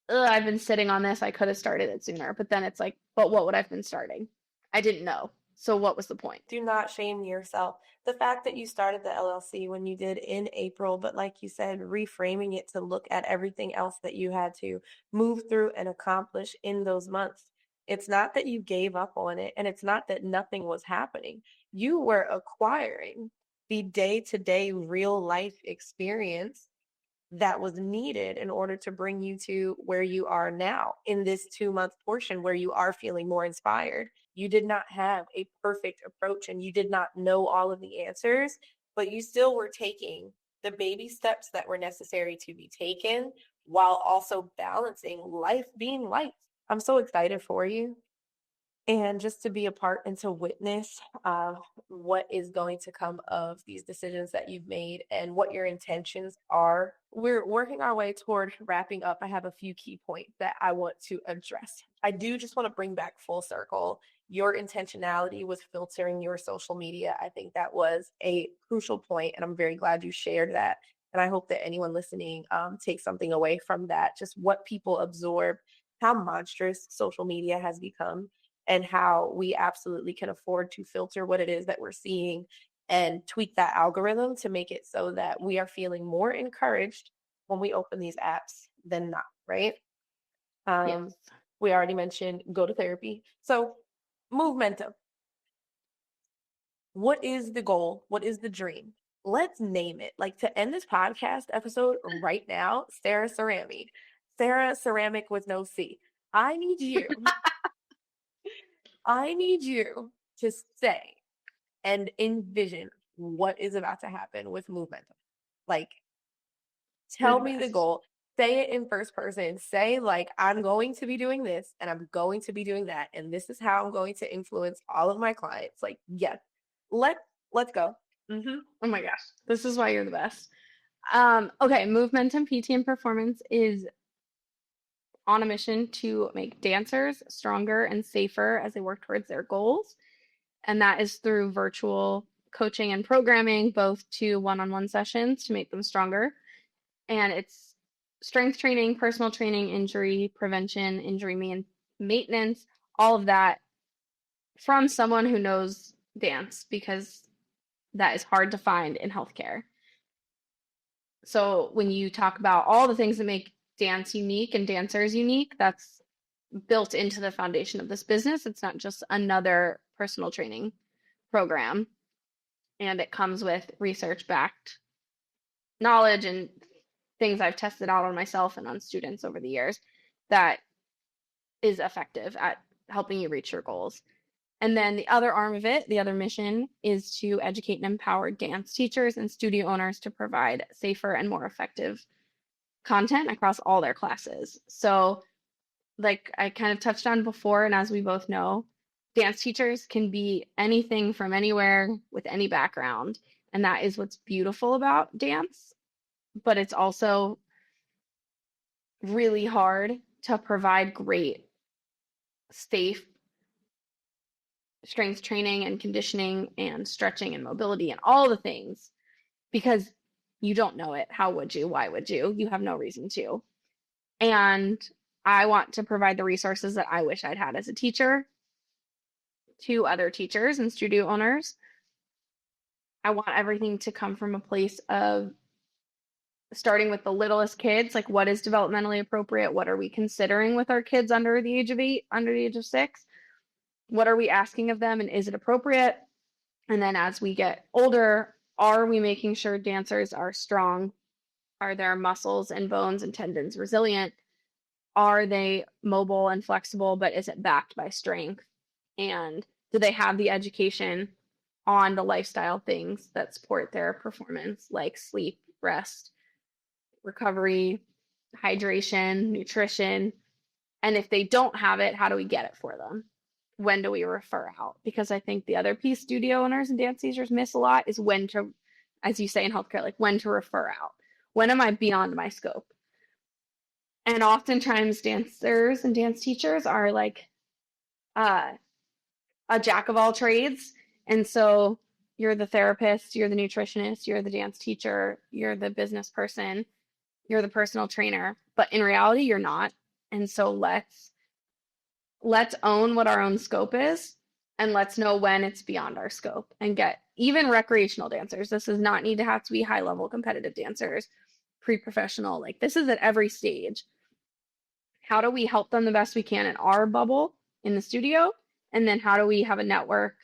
ugh, I've been sitting on this. I could have started it sooner. But then it's like, but what would I have been starting? I didn't know. So what was the point? Do not shame yourself. The fact that you started the LLC when you did in April, but like you said, reframing it to look at everything else that you had to move through and accomplish in those months. It's not that you gave up on it, and it's not that nothing was happening. You were acquiring the day-to-day real life experience that was needed in order to bring you to where you are now in this 2 month portion where you are feeling more inspired. You did not have a perfect approach and you did not know all of the answers, but you still were taking the baby steps that were necessary to be taken while also balancing life being life. I'm so excited for you. And just to be a part and to witness what is going to come of these decisions that you've made and what your intentions are. We're working our way toward wrapping up. I have a few key points that I want to address. I do just want to bring back full circle your intentionality with filtering your social media. I think that was a crucial point, and I'm very glad you shared that. And I hope that anyone listening takes something away from that, just what people absorb, how monstrous social media has become, and how we absolutely can afford to filter what it is that we're seeing and tweak that algorithm to make it so that we are feeling more encouraged when we open these apps than not, right? Yes. We already mentioned go to therapy. So, momentum. What is the goal? What is the dream? Let's name it. Like, to end this podcast episode right now, Sarah Cerami. Sarah Ceramic with no C. I need you. I need you to say and envision what is about to happen with Momentum. Like, You're tell the me the best. goal. Say it in first person. Say, like, I'm going to be doing this and I'm going to be doing that. And this is how I'm going to influence all of my clients. Like, yes, let, let's go. Oh my gosh. This is why you're the best. Okay, Movementum PT and Performance is on a mission to make dancers stronger and safer as they work towards their goals. And that is through virtual coaching and programming, both to one-on-one sessions to make them stronger. And it's strength training, personal training, injury prevention, injury maintenance, all of that from someone who knows dance, because that is hard to find in healthcare. So when you talk about all the things that make dance unique and dancers unique, that's built into the foundation of this business. It's not just another personal training program. And it comes with research backed knowledge and things I've tested out on myself and on students over the years that is effective at helping you reach your goals. And then the other arm of it, the other mission, is to educate and empower dance teachers and studio owners to provide safer and more effective content across all their classes. So, like I kind of touched on before, and as we both know, dance teachers can be anything from anywhere with any background. And that is what's beautiful about dance. But it's also really hard to provide great, safe, strength training and conditioning and stretching and mobility and all the things because you don't know it. How would you? Why would you? You have no reason to. And I want to provide the resources that I wish I'd had as a teacher to other teachers and studio owners. I want everything to come from a place of starting with the littlest kids, like what is developmentally appropriate? What are we considering with our kids under the age of 8, under the age of 6? What are we asking of them and is it appropriate? And then as we get older, are we making sure dancers are strong? Are their muscles and bones and tendons resilient? Are they mobile and flexible, but is it backed by strength? And do they have the education on the lifestyle things that support their performance, like sleep, rest, recovery, hydration, nutrition? And if they don't have it, how do we get it for them? When do we refer out? Because I think the other piece studio owners and dance teachers miss a lot is when to, as you say in healthcare, like when to refer out. When am I beyond my scope? And oftentimes dancers and dance teachers are like a jack of all trades. And so you're the therapist, you're the nutritionist, you're the dance teacher, you're the business person, you're the personal trainer, but in reality you're not. And so let's own what our own scope is and let's know when it's beyond our scope and get even recreational dancers. This does not need to have to be high level competitive dancers, pre-professional. Like this is at every stage. How do we help them the best we can in our bubble in the studio? And then how do we have a network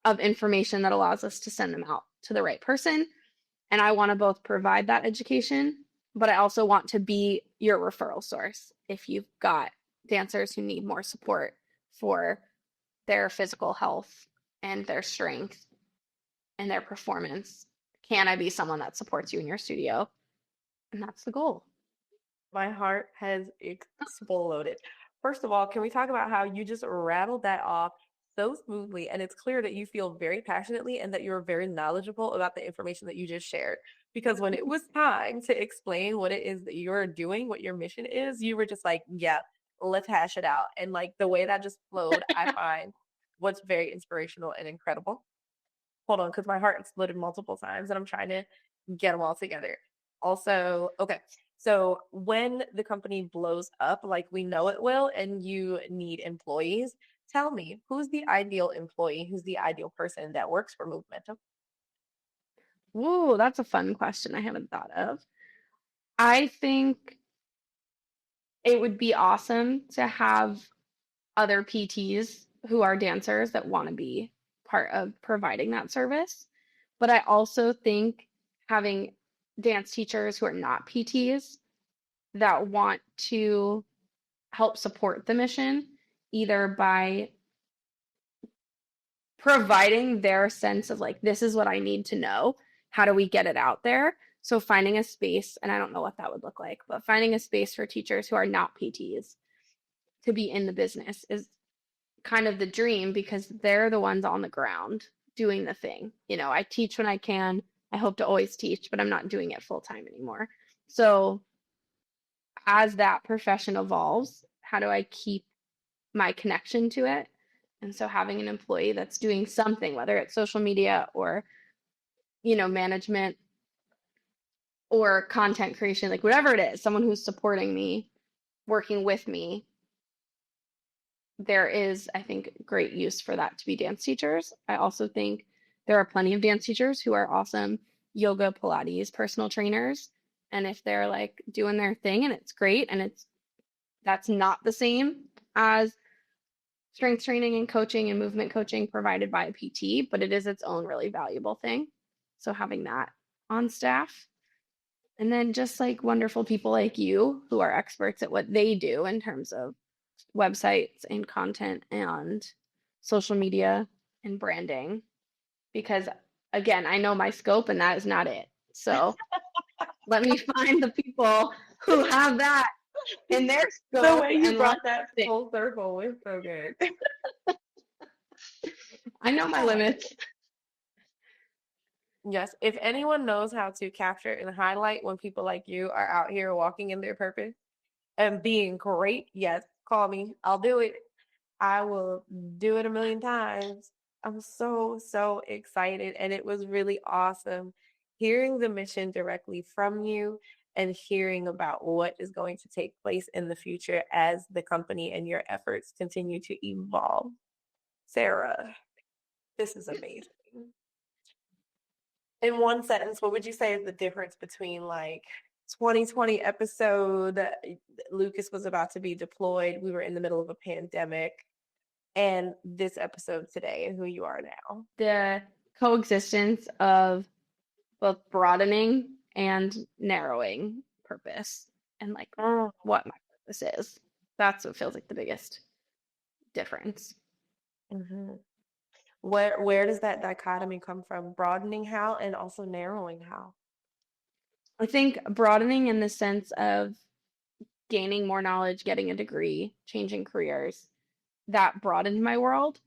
of information that allows us to send them out to the right person? And I want to both provide that education, but I also want to be your referral source. If you've got dancers who need more support for their physical health and their strength and their performance, can I be someone that supports you in your studio? And that's the goal. My heart has exploded. First of all, can we talk about how you just rattled that off so smoothly? And it's clear that you feel very passionately and that you're very knowledgeable about the information that you just shared. Because when it was time to explain what it is that you're doing, what your mission is, you were just like, yeah, let's hash it out. And like the way that just flowed, I find what's very inspirational and incredible. Hold on, because my heart exploded multiple times and I'm trying to get them all together. Also, okay. So when the company blows up, like we know it will, and you need employees, tell me who's the ideal employee, who's the ideal person that works for Movementum? Ooh, that's a fun question I haven't thought of. I think it would be awesome to have other PTs who are dancers that want to be part of providing that service. But I also think having dance teachers who are not PTs that want to help support the mission, either by providing their sense of like, this is what I need to know. How do we get it out there? So finding a space, and I don't know what that would look like, but finding a space for teachers who are not PTs to be in the business is kind of the dream because they're the ones on the ground doing the thing. You know, I teach when I can. I hope to always teach, but I'm not doing it full time anymore. So as that profession evolves, how do I keep my connection to it? And so having an employee that's doing something, whether it's social media or, management or content creation, like whatever it is, someone who's supporting me, working with me, there is, I think, great use for that to be dance teachers. I also think there are plenty of dance teachers who are awesome yoga, Pilates, personal trainers. And if they're like doing their thing and it's great and that's not the same as strength training and coaching and movement coaching provided by a PT, but it is its own really valuable thing. So having that on staff. And then just like wonderful people like you who are experts at what they do in terms of websites and content and social media and branding. Because again, I know my scope and that is not it. So let me find the people who have that in their The scope way you and brought let that them full circle was so good. I know my limits. Yes, if anyone knows how to capture and highlight when people like you are out here walking in their purpose and being great, yes, call me. I'll do it. I will do it a million times. I'm so, so excited. And it was really awesome hearing the mission directly from you and hearing about what is going to take place in the future as the company and your efforts continue to evolve. Sarah, this is amazing. In one sentence, what would you say is the difference between like 2020 episode, Lucas was about to be deployed, we were in the middle of a pandemic, and this episode today and who you are now? The coexistence of both broadening and narrowing purpose and like Mm. what my purpose is. That's what feels like the biggest difference. Mm-hmm. Where does that dichotomy come from? Broadening how and also narrowing how? I think broadening in the sense of gaining more knowledge, getting a degree, changing careers, that broadened my world,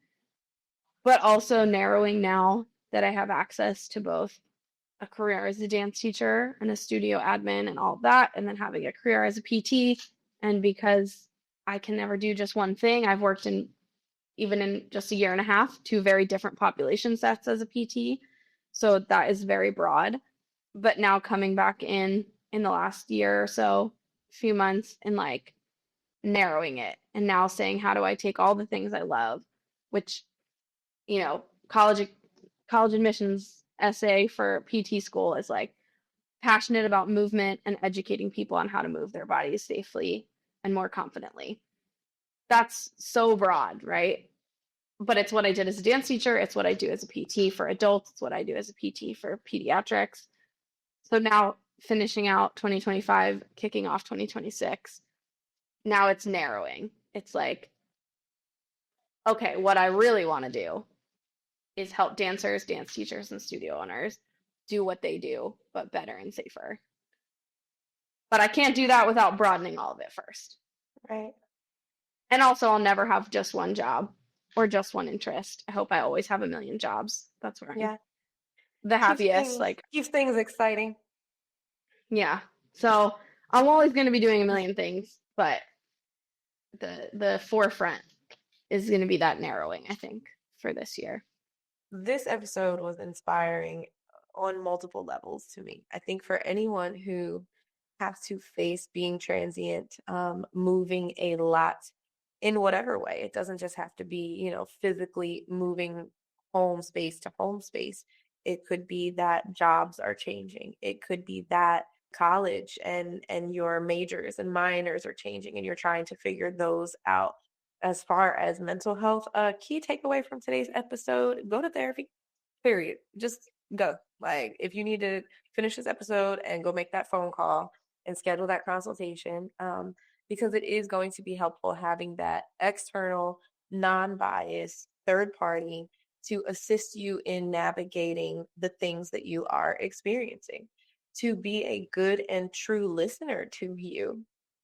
but also narrowing now that I have access to both a career as a dance teacher and a studio admin and all of that, and then having a career as a PT. And because I can never do just one thing, I've worked in, even in just a year and a half, two very different population sets as a PT. So that is very broad. But now coming back in the last year or so, few months, and like narrowing it and now saying, how do I take all the things I love, which, you know, college admissions essay for PT school is like passionate about movement and educating people on how to move their bodies safely and more confidently. That's so broad, right? But it's what I did as a dance teacher. It's what I do as a PT for adults. It's what I do as a PT for pediatrics. So now finishing out 2025, kicking off 2026, now it's narrowing. It's like, okay, what I really want to do is help dancers, dance teachers, and studio owners do what they do, but better and safer. But I can't do that without broadening all of it first. Right. And also, I'll never have just one job or just one interest. I hope I always have a million jobs. That's where I'm Yeah. the Keeps happiest. things Like, keeps things exciting. yeah. So I'm always going to be doing a million things, but the forefront is going to be that narrowing, I think, for this year. This episode was inspiring on multiple levels to me. I think for anyone who has to face being transient, moving a lot in whatever way, it doesn't just have to be, physically moving home space to home space. It could be that jobs are changing. It could be that college and your majors and minors are changing and you're trying to figure those out. As far as mental health, a key takeaway from today's episode: go to therapy, period. Just go. Like, if you need to finish this episode and go make that phone call and schedule that consultation, because it is going to be helpful having that external, non-biased third party to assist you in navigating the things that you are experiencing, to be a good and true listener to you.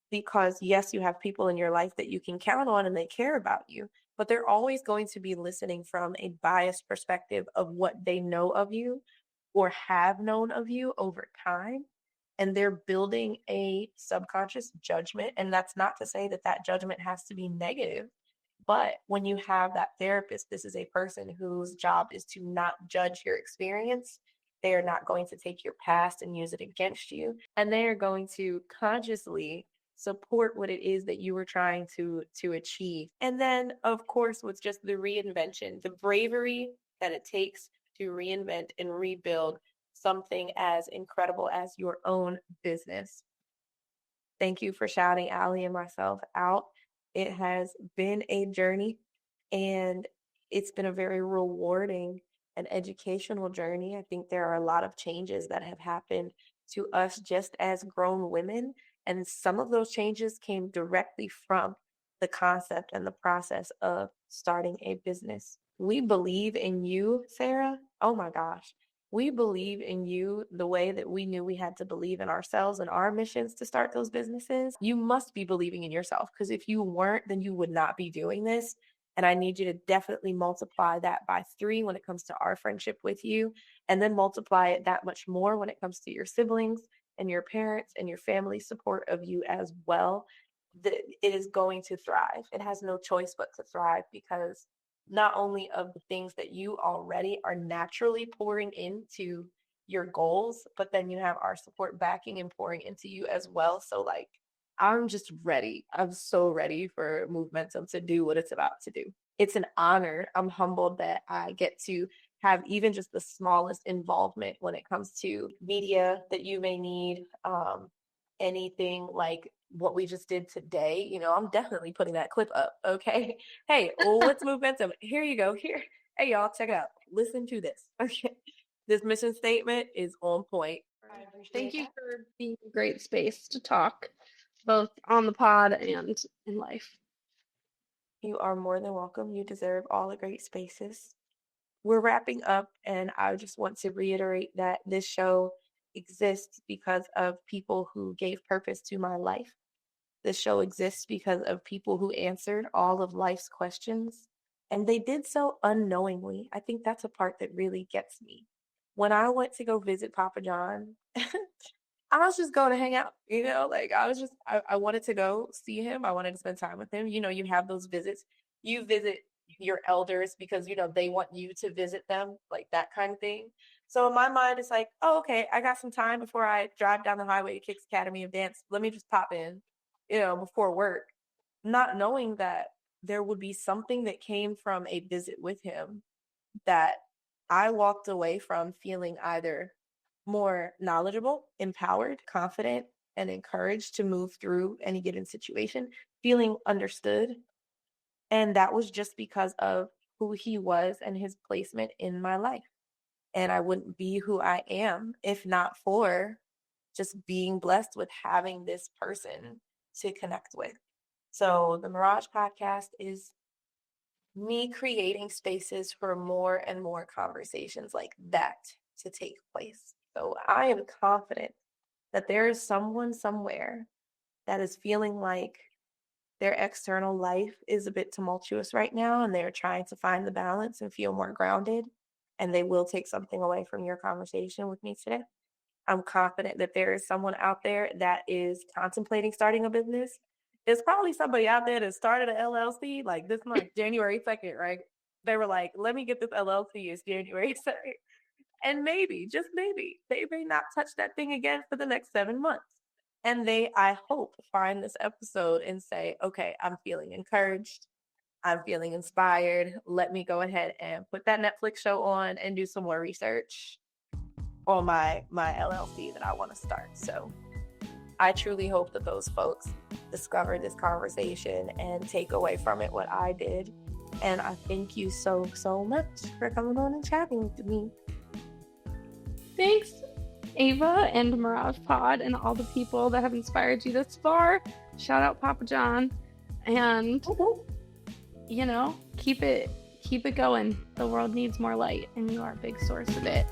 Because yes, you have people in your life that you can count on and they care about you, but they're always going to be listening from a biased perspective of what they know of you or have known of you over time. And they're building a subconscious judgment. And that's not to say that that judgment has to be negative. But when you have that therapist, this is a person whose job is to not judge your experience. They are not going to take your past and use it against you. And they are going to consciously support what it is that you were trying to achieve. And then, of course, with just the reinvention, the bravery that it takes to reinvent and rebuild something as incredible as your own business. Thank you for shouting Allie and myself out. It has been a journey and it's been a very rewarding and educational journey. I think there are a lot of changes that have happened to us just as grown women. And some of those changes came directly from the concept and the process of starting a business. We believe in you, Sarah. Oh my gosh. We believe in you the way that we knew we had to believe in ourselves and our missions to start those businesses. You must be believing in yourself, because if you weren't, then you would not be doing this. And I need you to definitely multiply that by 3 when it comes to our friendship with you, and then multiply it that much more when it comes to your siblings and your parents and your family support of you as well. it is going to thrive. It has no choice but to thrive because not only of the things that you already are naturally pouring into your goals, but then you have our support backing and pouring into you as well. So like I'm just ready. I'm so ready for Movementum to do what it's about to do. It's an honor. I'm humbled that I get to have even just the smallest involvement when it comes to media that you may need, anything like what we just did today. I'm definitely putting that clip up. Okay. Hey, let's Movementum. Here you go. Here. Hey, y'all, check it out. Listen to this. Okay. This mission statement is on point. I Thank appreciate you that. for being a great space to talk, both on the pod and in life. You are more than welcome. You deserve all the great spaces. We're wrapping up, and I just want to reiterate that this show exists because of people who gave purpose to my life. This show exists because of people who answered all of life's questions, and they did so unknowingly. I think that's a part that really gets me. When I went to go visit Papa John, I was just going to hang out, like I wanted to go see him. I wanted to spend time with him. You have those visits. You visit your elders because, they want you to visit them, like that kind of thing. So in my mind, it's like, oh, okay, I got some time before I drive down the highway to Kicks Academy of Dance. Let me just pop in, before work, not knowing that there would be something that came from a visit with him that I walked away from feeling either more knowledgeable, empowered, confident, and encouraged to move through any given situation, feeling understood. And that was just because of who he was and his placement in my life. And I wouldn't be who I am if not for just being blessed with having this person to connect with. So the Mirage podcast is me creating spaces for more and more conversations like that to take place. So I am confident that there is someone somewhere that is feeling like their external life is a bit tumultuous right now and they're trying to find the balance and feel more grounded. And they will take something away from your conversation with me today. I'm confident that there is someone out there that is contemplating starting a business. There's probably somebody out there that started an LLC like this month, January 2nd, right? They were like, let me get this LLC. It's January 2nd. And maybe, just maybe, they may not touch that thing again for the next 7 months. And they, I hope, find this episode and say, okay, I'm feeling encouraged. I'm feeling inspired. Let me go ahead and put that Netflix show on and do some more research on my LLC that I want to start. So I truly hope that those folks discover this conversation and take away from it what I did. And I thank you so, so much for coming on and chatting with me. Thanks, Ava and Mirage Pod and all the people that have inspired you this far. Shout out Papa John. And, keep it going. The world needs more light, and you are a big source of it.